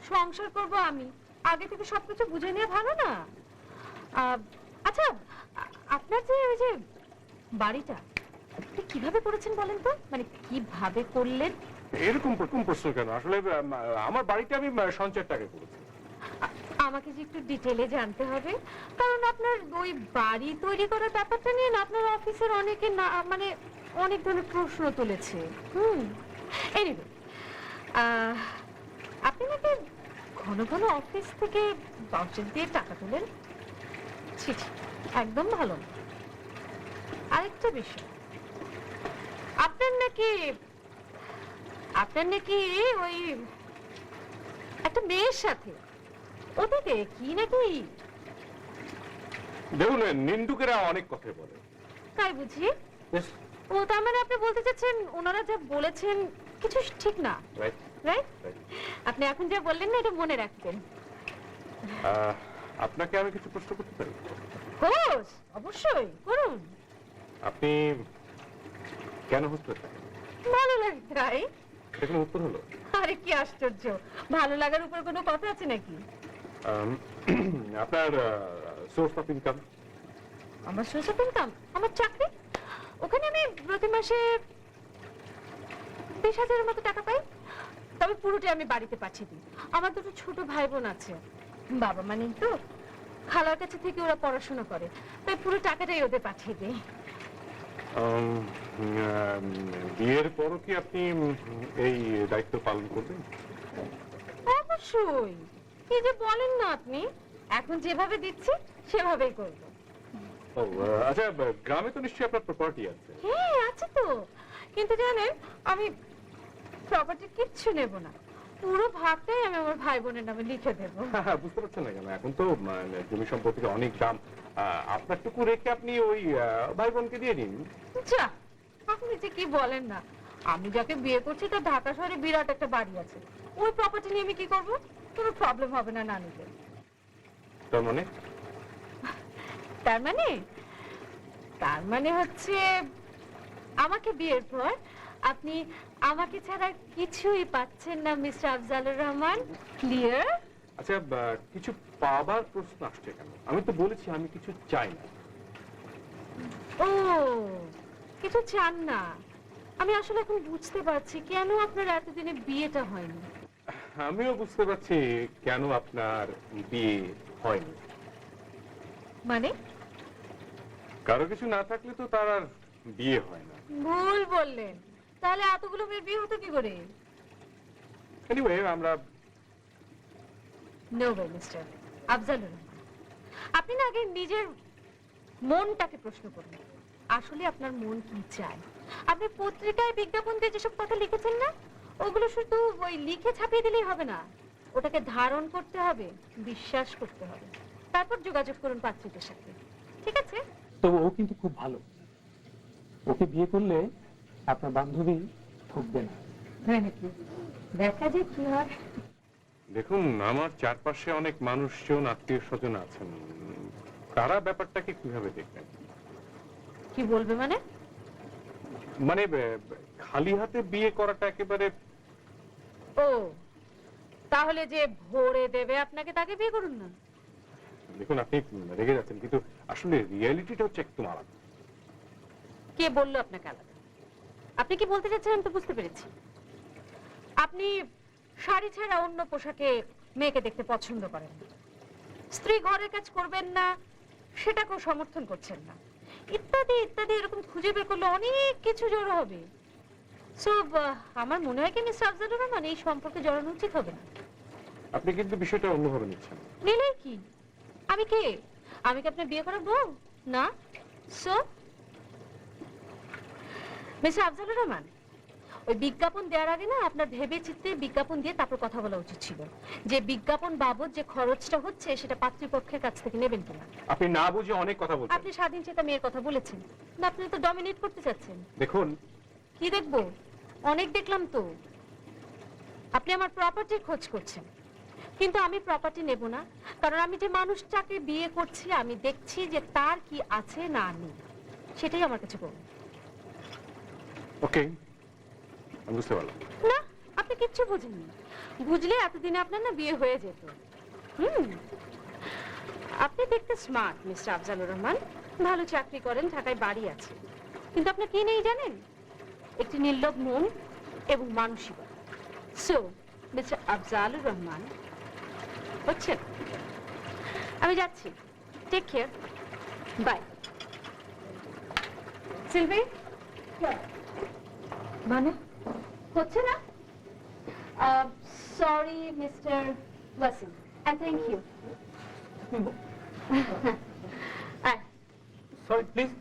সংসার করব আমি, আগে থেকে সবকিছু বুঝে নিয়ে ভালো না? আচ্ছা, আপনার যে ওই যে বাড়িটা আপনি কিভাবে করেছেন বলেন তো? মানে কিভাবে করলেন? এরকম প্রশ্ন কেন? আসলে আমার বাড়িতে আমি সঞ্চয়ের টাকা করেছি। আমাকে যে একটু ডিটেইলে জানতে হবে, কারণ আপনার ওই বাড়ি তৈরি করার ব্যাপারটা নিয়ে না আপনার অফিসের অনেকে না মানে অনেক ধরনের প্রশ্ন তুলেছে। এনিওয়ে, আপনি নাকি ঘন ঘন অফিস থেকে ভাউচার দিয়ে টাকা তোলেন? ছি ছি, একদম ভালো না। আরেকটা বিষয়, আপনার নাকি ওই একটা মেয়ের সাথে ওদিকে কি নাকি? দেখুন, নিন্দুকেরা অনেক কথা বলে। তাই বুঝি? ও, তার মানে আপনি বলতে চাচ্ছেন ওনারা যা বলেছেন কিছু ঠিক না, রাইট? আপনি এখন যা বললেন না, এটা মনে রাখবেন। আপনাকে আমি কিছু প্রশ্ন করতে পারি? কোর্স, অবশ্যই করুন। আপনি কেন হোস্ট থাকেন? ভালো লাগে তাই? এটা কোনো উত্তর হলো? আরে কি আশ্চর্য, ভালো লাগার উপর কোনো কথা আছে নাকি? আপনার সোর্স অফ ইনকাম? আমার সোর্স অফ ইনকাম আমার চাকরি, ওখানে আমি প্রতি মাসে 20,000-এর মতো টাকা পাই, তবে পুরোটাই আমি বাড়িতে পাঠিয়ে দিই। আমার দুটো ছোট ভাই বোন আছে, বাবা মা নেই তো, খালার কাছে থেকে ওরা পড়াশোনা করে, তাই পুরো টাকাটাই ওদের পাঠিয়ে দিই। বিয়ের পরও কি আপনি এই দায়িত্ব পালন করবেন? অবশ্যই, কি যে বলেন না আপনি, এখন যেভাবে দিচ্ছি সেভাবেই করব। আচ্ছা, গ্রামে তো নিশ্চয়ই আপনার প্রপার্টি আছে? হ্যাঁ আছে তো, কিন্তু জানেন আমি প্রপার্টি কিচ্ছু নেব না, পুরো ভাগটাই আমি আমার ভাই বোনের নামে লিখে দেবো। বুঝতে পারছেন না কেন? এখন তো জমি সম্পত্তির অনেক দাম, আপনার টুকু রেখে আপনি ওই ভাই বোনকে দিয়ে দিন। যা, আপনি যে কি বলেন না, আমি যাকে বিয়ে করছি তার ঢাকা শহরে বিরাট একটা বাড়ি আছে, ওই প্রপার্টি নিয়ে আমি কি করব? কোনো প্রবলেম হবে না নানিকে। তার মানে? তার মানে হচ্ছে আমাকে বিয়ের পর আপনি আমাকে ছাড়া কিছুই পাচ্ছেন না মিস্টার আফজালুর রহমান, ক্লিয়ার? আচ্ছা, কিছু পাবার প্রশ্ন আসছে কেন? আমি তো বলেছি আমি কিছু চাই না। ও, কিছু চান না? আমি আসলে এখন বুঝতে পারছি কেন আপনার এতদিনে বিয়েটা হয়নি। আমিও বুঝতে পারছি কেন আপনার বিয়ে হয়নি। মানে? কারো কিছু না থাকলে তো তার আর বিয়ে হয় না। ভুল বললেন, তাহলে এতগুলো মেয়ের বিয়ে হতো কি করে? এনিওয়ে, আমরা no way mister Afzalur Rahman, আপনি না আগে নিজের মনটাকে প্রশ্ন করুন, আসলে আপনার মন কি চায়? আপনি পত্রিকায় বিজ্ঞাপন দিয়ে যেসব কথা লিখেছেন না, ওগুলো শুধু ওই লিখে ছাপিয়ে দিলেই হবে না, ওটাকে ধারণ করতে হবে, বিশ্বাস করতে হবে, তারপর যোগাযোগ করুন পাত্রীদের সাথে, ঠিক আছে? তো ও কিন্তু খুব ভালো, ওকে বিয়ে করলে আপনার বান্ধবী ঠকবে না। দেখা যাক কি হয়। দেখুন, আমার চারপাশে অনেক মানুষজন, আত্মীয় স্বজন আছেন, তারা ব্যাপারটাকে কিভাবে দেখবেন? কি বলবে মানে? মানে খালি হাতে বিয়ে করাটা একেবারে। ও, তাহলে যে ভরে দেবে আপনাকে তাকে বিয়ে করুন না। দেখুন, আপনি রেগে যাচ্ছেন, কিন্তু আসলে রিয়ালিটিটা হচ্ছে একদম আলাদা। কে বললো আপনাকে আলাদা? আপনি কি বলতে চাচ্ছেন আমি তো বুঝতে পেরেছি। আপনি শাড়ি ছাড়া অন্য পোশাকে মেয়েকে দেখতে পছন্দ করেন না, স্ত্রী ঘরের কাজ করবেন না সেটাকেও সমর্থন করছেন না, ইত্যাদি ইত্যাদি, এরকম খুঁজে বের করলে অনেক কিছু জড়ো হবে। সো আমার মনে হয় কি মিস্টার আফজালুর রহমান এই সম্পর্কে জড়ানো উচিত হবে না। আপনি কিন্তু বিষয়টা অন্যভাবে নিচ্ছেন। নিলে কি? আমি কে? আমি কি আপনার বিয়ে করার বউ না? সো মিস্টার আফজালুর রহমান, ওই বিজ্ঞাপন দেওয়ার আগে না আপনার ভেবে চিন্তে বিজ্ঞাপন দিয়ে তারপর কথা বলা উচিত ছিল, যে বিজ্ঞাপন বাবদ যে খরচটা হচ্ছে সেটা পাত্রীপক্ষের কাছ থেকে নেবেন কিনা। আপনি না বুঝে অনেক কথা বলছেন। আপনি স্বাধীন চেতা মেয়ের কথা বলেছেন না, আপনি তো ডমিনেট করতে চাচ্ছেন। দেখুন, কি দেখবো? অনেক দেখলাম তো। আপনি আমার প্রপার্টির খোঁজ করছেন, কিন্তু আমি প্রপার্টি নেব না, কারণ আমি যে মানুষটাকে বিয়ে করছি আমি দেখছি যে তার কি আছে না নেই, সেটাই আমার কাছে বলুন। ওকে, আমি বুঝতে পারলাম। না, আপনি কিচ্ছু বুঝেননি। বুঝলে এতদিনে আপনার না বিয়ে হয়ে যেত। আপনি দেখতে স্মার্ট মিস্টার আফজালুর রহমান, ভালো চাকরি করেন, ঢাকায় বাড়ি আছে, কিন্তু আপনার কি নেই জানেন? একটি নির্লোভ মন এবং মানসিকতা। সো মিস্টার আফজালুর রহমান, বুঝছেন? আমি যাচ্ছি, টেক কেয়ার, বাই। সিলভি, মানে হচ্ছে না? Sorry mister Wasim, and thank you. Sorry please.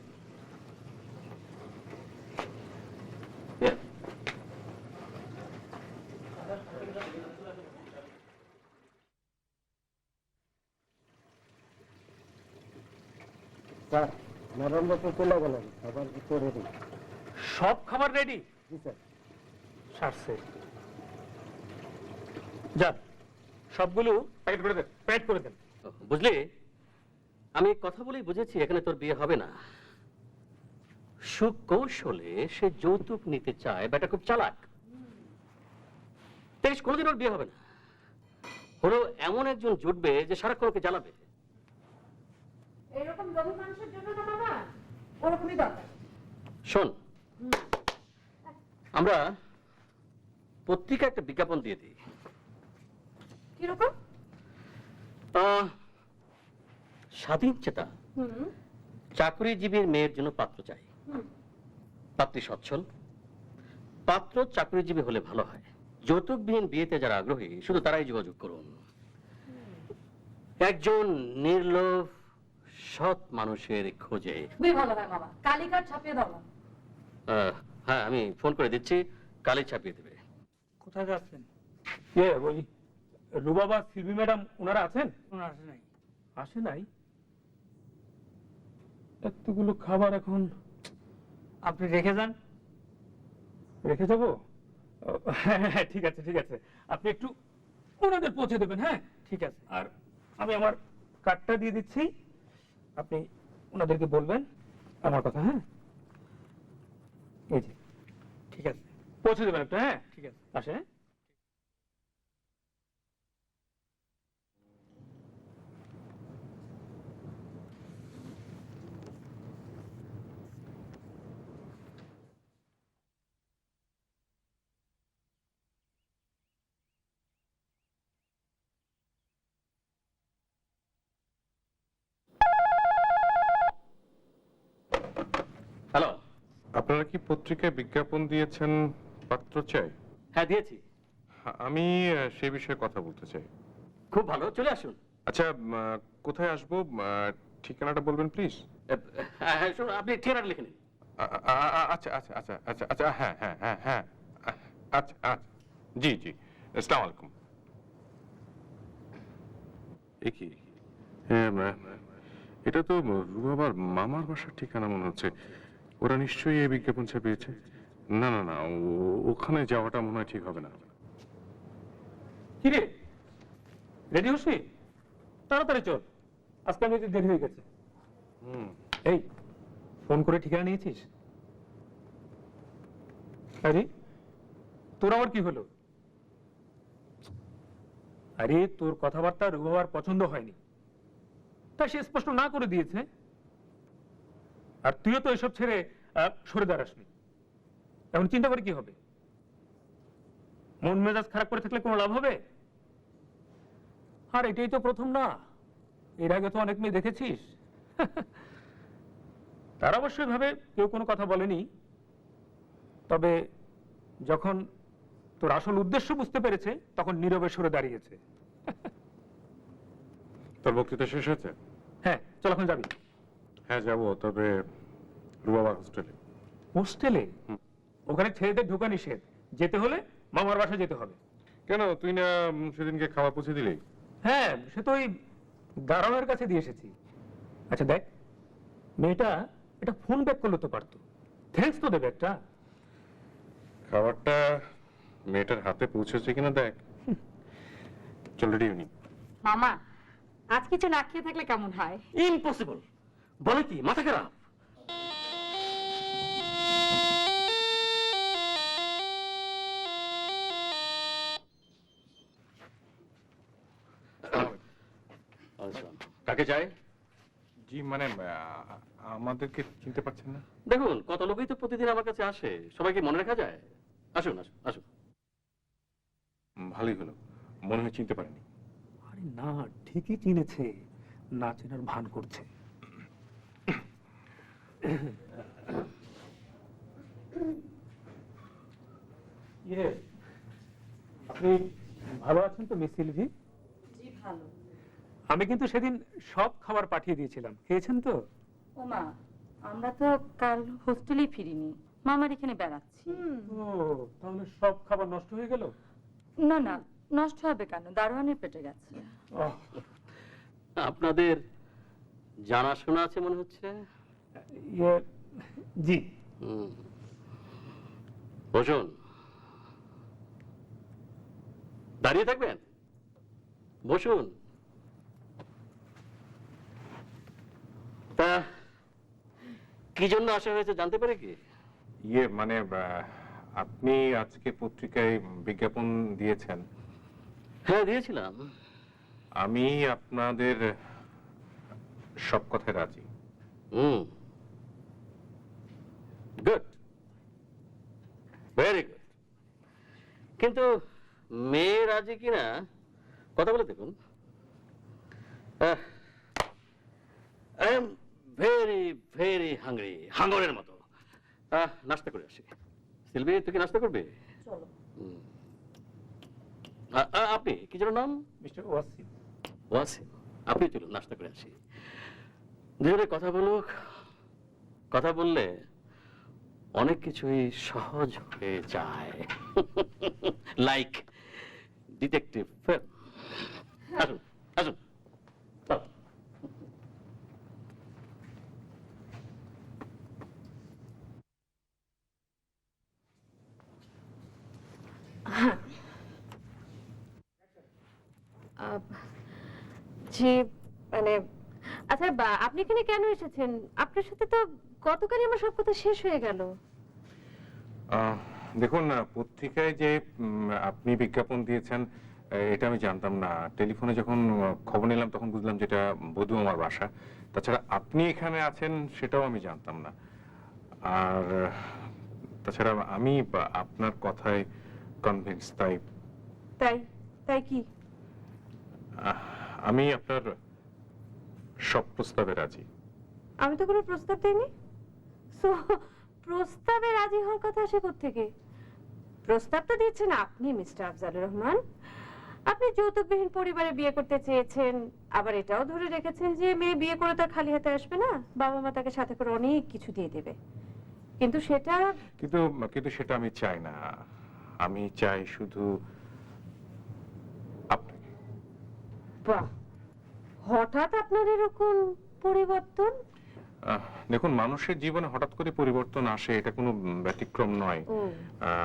Sir, Narendra তো চলে গেলেন, আবার কিছু রেডি। সব খাবার রেডি? জি স্যার। সারছে। যান, সবগুলো প্যাকেট করে দেন, প্যাকেট করে দেন। বুঝলি, আমি কথা বলেই বুঝেছি এখানে তোর বিয়ে হবে না। সুকৌশলে সে যৌতুক নিতে চায়, বেটা খুব চালাক। দেখিস কোনোদিন ওর বিয়ে হবে না। হলো এমন একজন জুটবে যে সারাক্ষণ ওকে জ্বালাবে। এরকম লোভী মানুষের জন্য না বাবা, ওরকমই দরকার। শোন, আমরা পত্রিকা একটা বিজ্ঞাপন দিয়ে দিই। কিরকম? স্বাধীন চেতা চাকরিজীবীর মেয়ের জন্য পাত্র চাই। পাত্রী সচ্ছল, পাত্র চাকরিজীবী হলে ভালো হয়। যৌতুকবিহীন বিয়েতে যারা আগ্রহী শুধু তারাই যোগাযোগ করুন। একজন নির্লোভ সৎ মানুষের খোঁজে। খুবই ভালো হয় বাবা, কালিকার ছাপিয়ে দাও না। হ্যাঁ, আমি ফোন করে দিচ্ছি, কালই ছাপিয়ে দেবে। কোথায় যাচ্ছেন? ওই রুবাবা, সিলভি ম্যাডাম ওনারা আছেন? আসে নাই। আসে নাই? এতগুলো খাবার এখন আপনি রেখে যান। রেখে যাবো? হ্যাঁ, ঠিক আছে ঠিক আছে, আপনি একটু ওনাদের পৌঁছে দেবেন। হ্যাঁ ঠিক আছে। আর আমি আমার কার্ডটা দিয়ে দিচ্ছি, আপনি ওনাদেরকে বলবেন আমার কথা। হ্যাঁ, এই যে, ঠিক আছে। পৌঁছে দেবেন একটা। হ্যাঁ ঠিক আছে। আসে। হ্যাঁ? হ্যালো। আপনারা কি পত্রিকায় বিজ্ঞাপন দিয়েছেন পাত্র চাই? হ্যাঁ, দিয়েছি। আমি সেই বিষয়ে কথা বলতে চাই। খুব ভালো, চলে আসুন। আচ্ছা, কোথায় আসবো? ঠিকানাটা বলবেন প্লিজ। হ্যাঁ, শুনুন, আপনি ঠিকানাটা লিখে নিন। আচ্ছা আচ্ছা আচ্ছা আচ্ছা আচ্ছা, হ্যাঁ হ্যাঁ হ্যাঁ হ্যাঁ, আচ্ছা আচ্ছা। জি জি, আসসালামু আলাইকুম। এ কি? হ্যাঁ, এটা তো রুবাবার মামার বাসার ঠিকানা মনে হচ্ছে। ওরা নিশ্চয়ই এই বিজ্ঞাপন ছাপিয়েছে। না না না, ওখানে যাওয়াটা মনে হয় ঠিক হবে না। কিরে, রেডি হসি? তাড়াতাড়ি চল, আজকে আমি দেরি হয়ে গেছে। এই, ফোন করে ঠিকানা নিয়েছিস? আরে তোর আবার কি হলো? আরে তোর কথাবার্তা রুবাবার পছন্দ হয়নি, তাই সে স্পষ্ট না করে দিয়েছে। আর তুইও তো এসব ছেড়ে সরে দাঁড়াসনি। এখন চিন্তা করে কি হবে? মন মেজাজ খারাপ করে থাকলে কোনো লাভ হবে? আর এটাই তো প্রথম না, এর আগে তো অনেক মেয়ে দেখেছিস। তারা অবশ্যই ভাবে কেউ কোনো কথা বলেনি, তবে যখন তোর আসল উদ্দেশ্য বুঝতে পেরেছে তখন নীরবে সরে দাঁড়িয়েছে। তোর বক্তৃতা শেষ হয়েছে? হ্যাঁ, চল এখন যাবি। হ্যাঁ যাবো, তবে রুবাবার হোস্টেলে। হোস্টেলে? ওখানে ছেলেদের ঢোকা নিষেধ, যেতে হলে মামার বাসায় যেতে হবে। কেন, তুই না সেদিনকে খাবার পৌঁছে দিলি? হ্যাঁ, সে তো ওই দারোয়ানের কাছে দিয়ে এসেছি। আচ্ছা দেখ, মেয়েটা এটা ফোন ব্যাক করলে তো পারতো, থ্যাঙ্কস তো দেবে একটা। খাবারটা মেয়েটার হাতে পৌঁছেছে কিনা দেখ। চল রেডি হইনি। মামা, আজ কিছু না খেয়ে থাকলে কেমন হয়? ইম্পসিবল। বলে কি, মাথা খারাপ? কাকে চাই? জি মানে আমাদেরকে চিনতে পারছেন না? দেখুন, কত লোকই তো প্রতিদিন আমার কাছে আসে, সবাইকে মনে রাখা যায়? আসুন আসুন আসুন। ভালোই হলো, মনে হয় চিনতে পারেনি। আরে না, ঠিকই চিনেছে, না চেনার ভান করছে। ইয়ে, আপনি ভালো আছেন তো মিস সিলভি? জি ভালো। আমি কিন্তু সেদিন সব খাবার পাঠিয়ে দিয়েছিলাম, খেয়েছেন তো? ওমা, আমরা তো কাল হোস্টেলেই ফিরিনি, মামার এখানে বেড়াচ্ছি। ও, তাহলে সব খাবার নষ্ট হয়ে গেল? না না, নষ্ট হবে কেন, দারোয়ানের পেটে গেছে। ওহ, আপনাদের জানাশোনা আছে মনে হচ্ছে। ইয়ে, জি। বসুন। দাঁড়িয়ে থাকবেন? বসুন। তা কি জন্য আসা হয়েছে জানতে পারি কি? ইয়ে মানে আপনি আজকে পত্রিকায় বিজ্ঞাপন দিয়েছেন। হ্যাঁ, দিয়েছিলাম। আমি আপনাদের সব কথায় রাজি। Good, very good. কিন্তু মেয়ে রাজি কিনা কথা বলে দেখুন। I am very very hungry, হাঙ্গরের মতো। নাস্তা করে আসি। সিলভি, তুই কি নাস্তা করবে? চলো। আপনি কি যেন নাম? মিস্টার ওয়াসিম। ওয়াসিম, আপনি চলুন নাস্তা করে আসি। দুজনে কথা বলুক। কথা বললে অনেক কিছুই সহজ হয়ে যায়। Like detective film. আসুন আসুন। চল। জি, মানে আচ্ছা, আপনি এখানে কেন এসেছেন? আপনার সাথে তো গতকালই আমার সব কথা শেষ হয়ে গেল। দেখুন, পত্রিকায় যে আপনি বিজ্ঞাপন দিয়েছেন এটা আমি জানতাম না। টেলিফোনে যখন খবর নিলাম তখন বুঝলাম যেটা বধূ আমার বাসা। তাছাড়া আপনি এখানে আছেন সেটাও আমি জানতাম না। আর তাছাড়া আমি আপনার কথায় কনভিন্স। তাই তাই তাই কি? আমি আপনার সব প্রস্তাবে রাজি। আমি তো কোনো প্রস্তাব দিইনি। সো প্রস্তাবে রাজি হওয়ার কথা আসে কোত্থেকে? প্রস্তাব তো দিচ্ছেন আপনি, মিস্টার আফজালুর রহমান। আপনি যৌতুকবিহীন পরিবারে বিয়ে করতে চেয়েছেন, আবার এটাও ধরে রেখেছেন যে মেয়ে বিয়ে করে তার খালি হাতে আসবে না, বাবা মা তাকে সাথে করে অনেক কিছু দিয়ে দেবে। কিন্তু সেটা কিন্তু কিন্তু সেটা আমি চাই না। আমি চাই শুধু আপনাকে। বাহ, হঠাৎ আপনার এরকম পরিবর্তন? দেখুন, মানুষের জীবনে হঠাৎ করে পরিবর্তন আসে, এটা কোনো ব্যতিক্রম নয়। ও,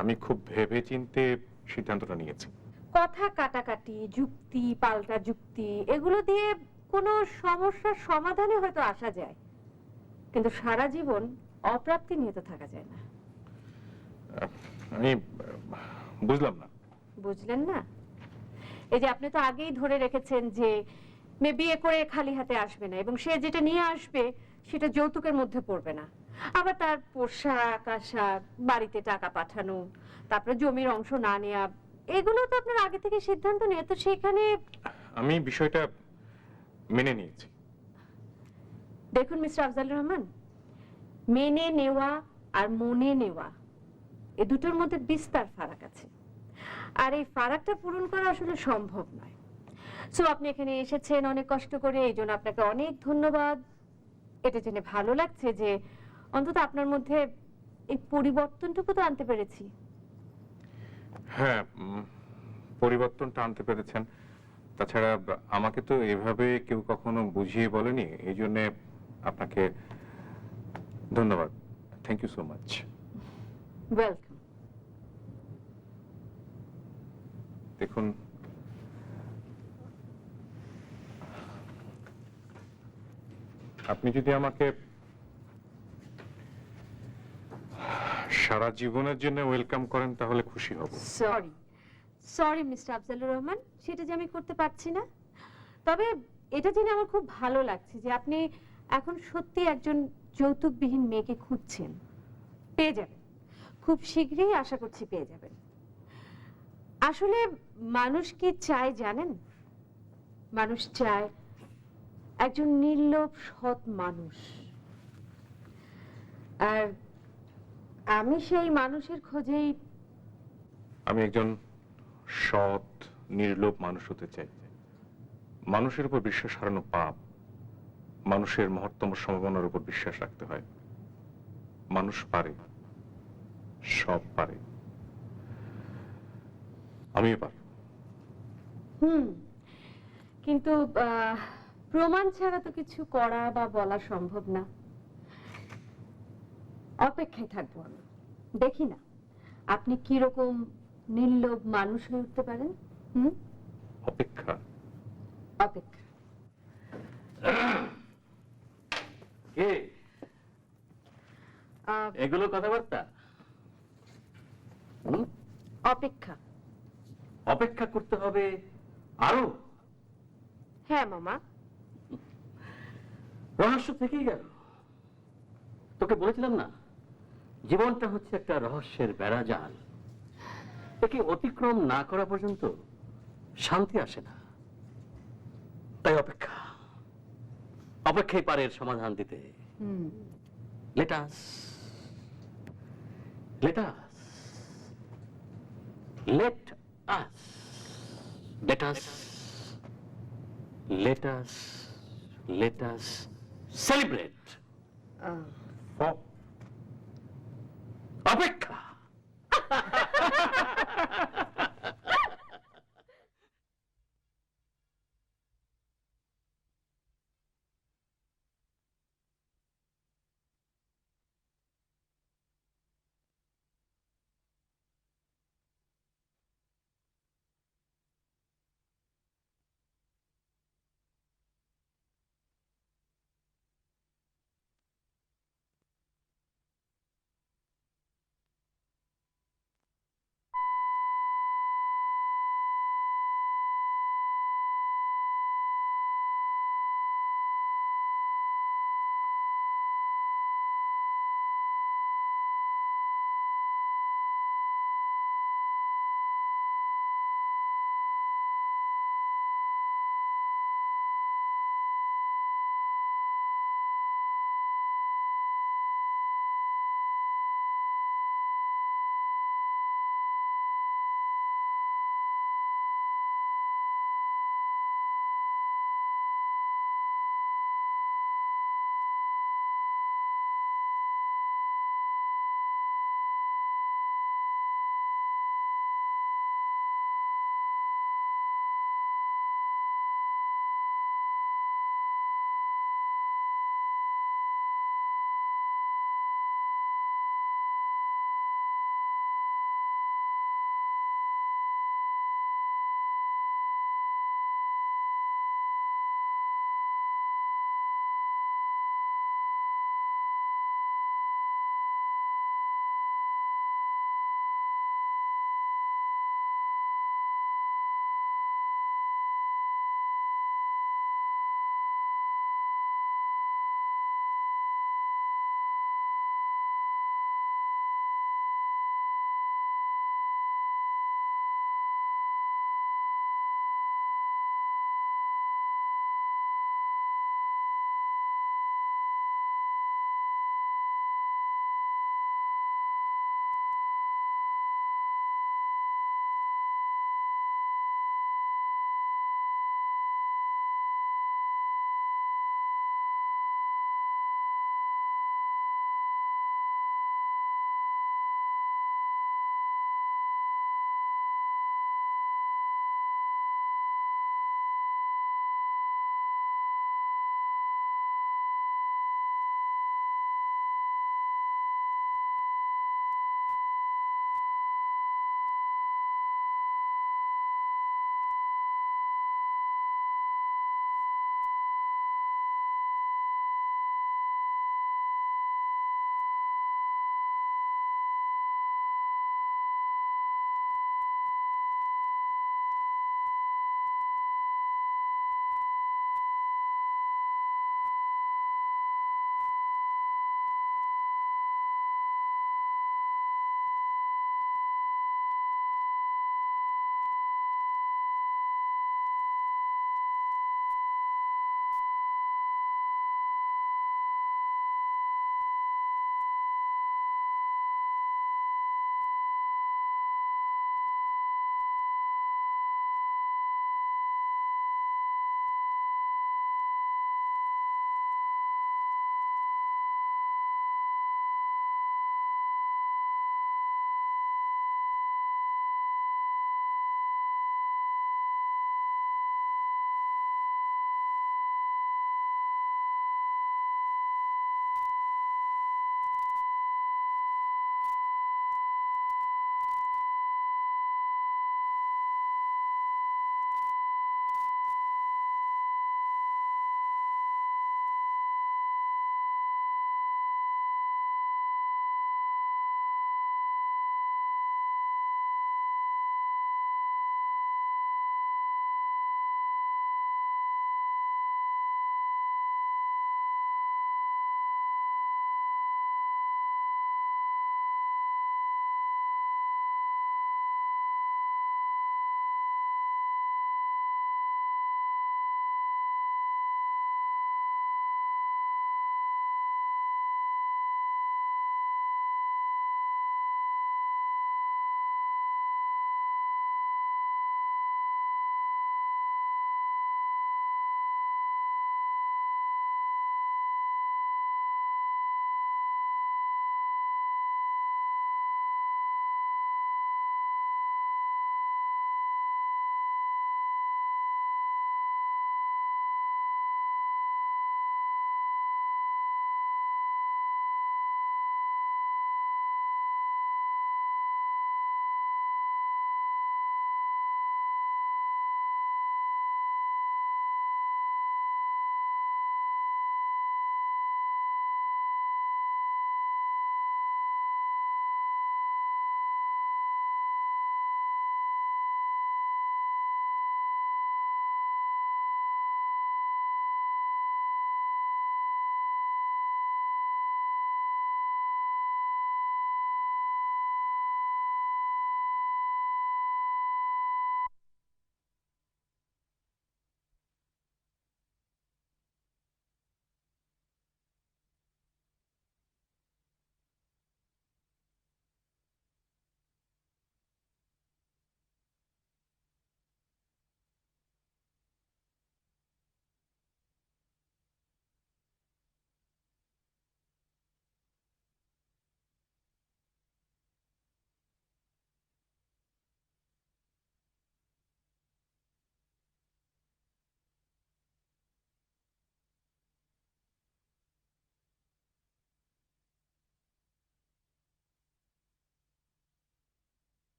আমি খুব ভেবে চিন্তে সিদ্ধান্তটা নিয়েছি। কথা কাটাকাটি, যুক্তি পাল্টা যুক্তি, এগুলো দিয়ে কোনো সমস্যার সমাধানে হয়তো আসা যায়, কিন্তু সারা জীবন অপ্রাপ্তি নিয়ে তো থাকা যায় না। আমি বুঝলাম না। বুঝলেন না? এই যে আপনি তো আগেই ধরে রেখেছেন যে মেয়ে বিয়ে করে খালি হাতে আসবে না, এবং সে যেটা নিয়ে আসবে সেটা যৌতুকের মধ্যে পড়বে না। আবার তার পোশাক আশাক, বাড়িতে টাকা পাঠানো, তারপরে জমির অংশ না নেওয়া, এগুলো তো আপনার আগে থেকে সিদ্ধান্ত নিয়ে, তো সেখানে আমি বিষয়টা মেনে নিয়েছি। দেখুন মিস্টার আফজালুর রহমান, মেনে নেওয়া আর মনে নেওয়া এ দুটোর মধ্যে বিস্তর ফারাক আছে, আর এই ফারাকটা পূরণ করা আসলে সম্ভব নয়। সো আপনি এখানে এসেছেন অনেক কষ্ট করে, এই জন্য আপনাকে অনেক ধন্যবাদ। এটা জেনে ভালো লাগছে যে অন্তত আপনার মধ্যে এই পরিবর্তনটুকু তো আনতে পেরেছি। হ্যাঁ, পরিবর্তনটা আনতে পেরেছেন। তাছাড়া আমাকে তো এভাবে কেউ কখনো বুঝিয়ে বলেনি, এই জন্য আপনাকে ধন্যবাদ। Thank you so much. Welcome. দেখুন, আপনি যদি আমাকে সারা জীবনের জন্য ওয়েলকাম করেন তাহলে খুশি হব। Sorry sorry mister Afzalur Rahman, সেটা যে আমি করতে পারছি না। তবে এটা জেনে আমার খুব ভালো লাগছে যে আপনি এখন সত্যি একজন যৌতুকবিহীন মেয়েকে খুঁজছেন। পেয়ে যাবেন, খুব শীঘ্রই আশা করছি পেয়ে যাবেন। আসলে মানুষ কি চায় জানেন? মানুষ চায় একজন নির্লোভ সৎ মানুষ, আর আমি সেই মানুষের খোঁজেই। আমি একজন সৎ নির্লোভ মানুষ হতে চাই। মানুষের উপর বিশ্বাস হারানো পাপ। মানুষের মহত্তম সম্ভাবনার উপর বিশ্বাস রাখতে হয়। মানুষ পারে, সব পারে, আমিও পারি। কিন্তু প্রমাণ ছাড়া তো কিছু করা বা বলা সম্ভব না। অপেক্ষায় থাকবো আমি, দেখি না আপনি কি রকম নির্লোভ মানুষ হয়ে উঠতে পারেন। অপেক্ষা। অপেক্ষা। কে এগুলো কথাবার্তা? অপেক্ষা। অপেক্ষা করতে হবে আরো? হ্যাঁ মামা। রহস্য থেকেই গেল। তোকে বলেছিলাম না, জীবনটা হচ্ছে একটা রহস্যের বেড়াজাল। একে অতিক্রম না করা পর্যন্ত শান্তি আসে না। তাই অপেক্ষা, অপেক্ষাই পারে এর সমাধান দিতে। Let us celebrate. For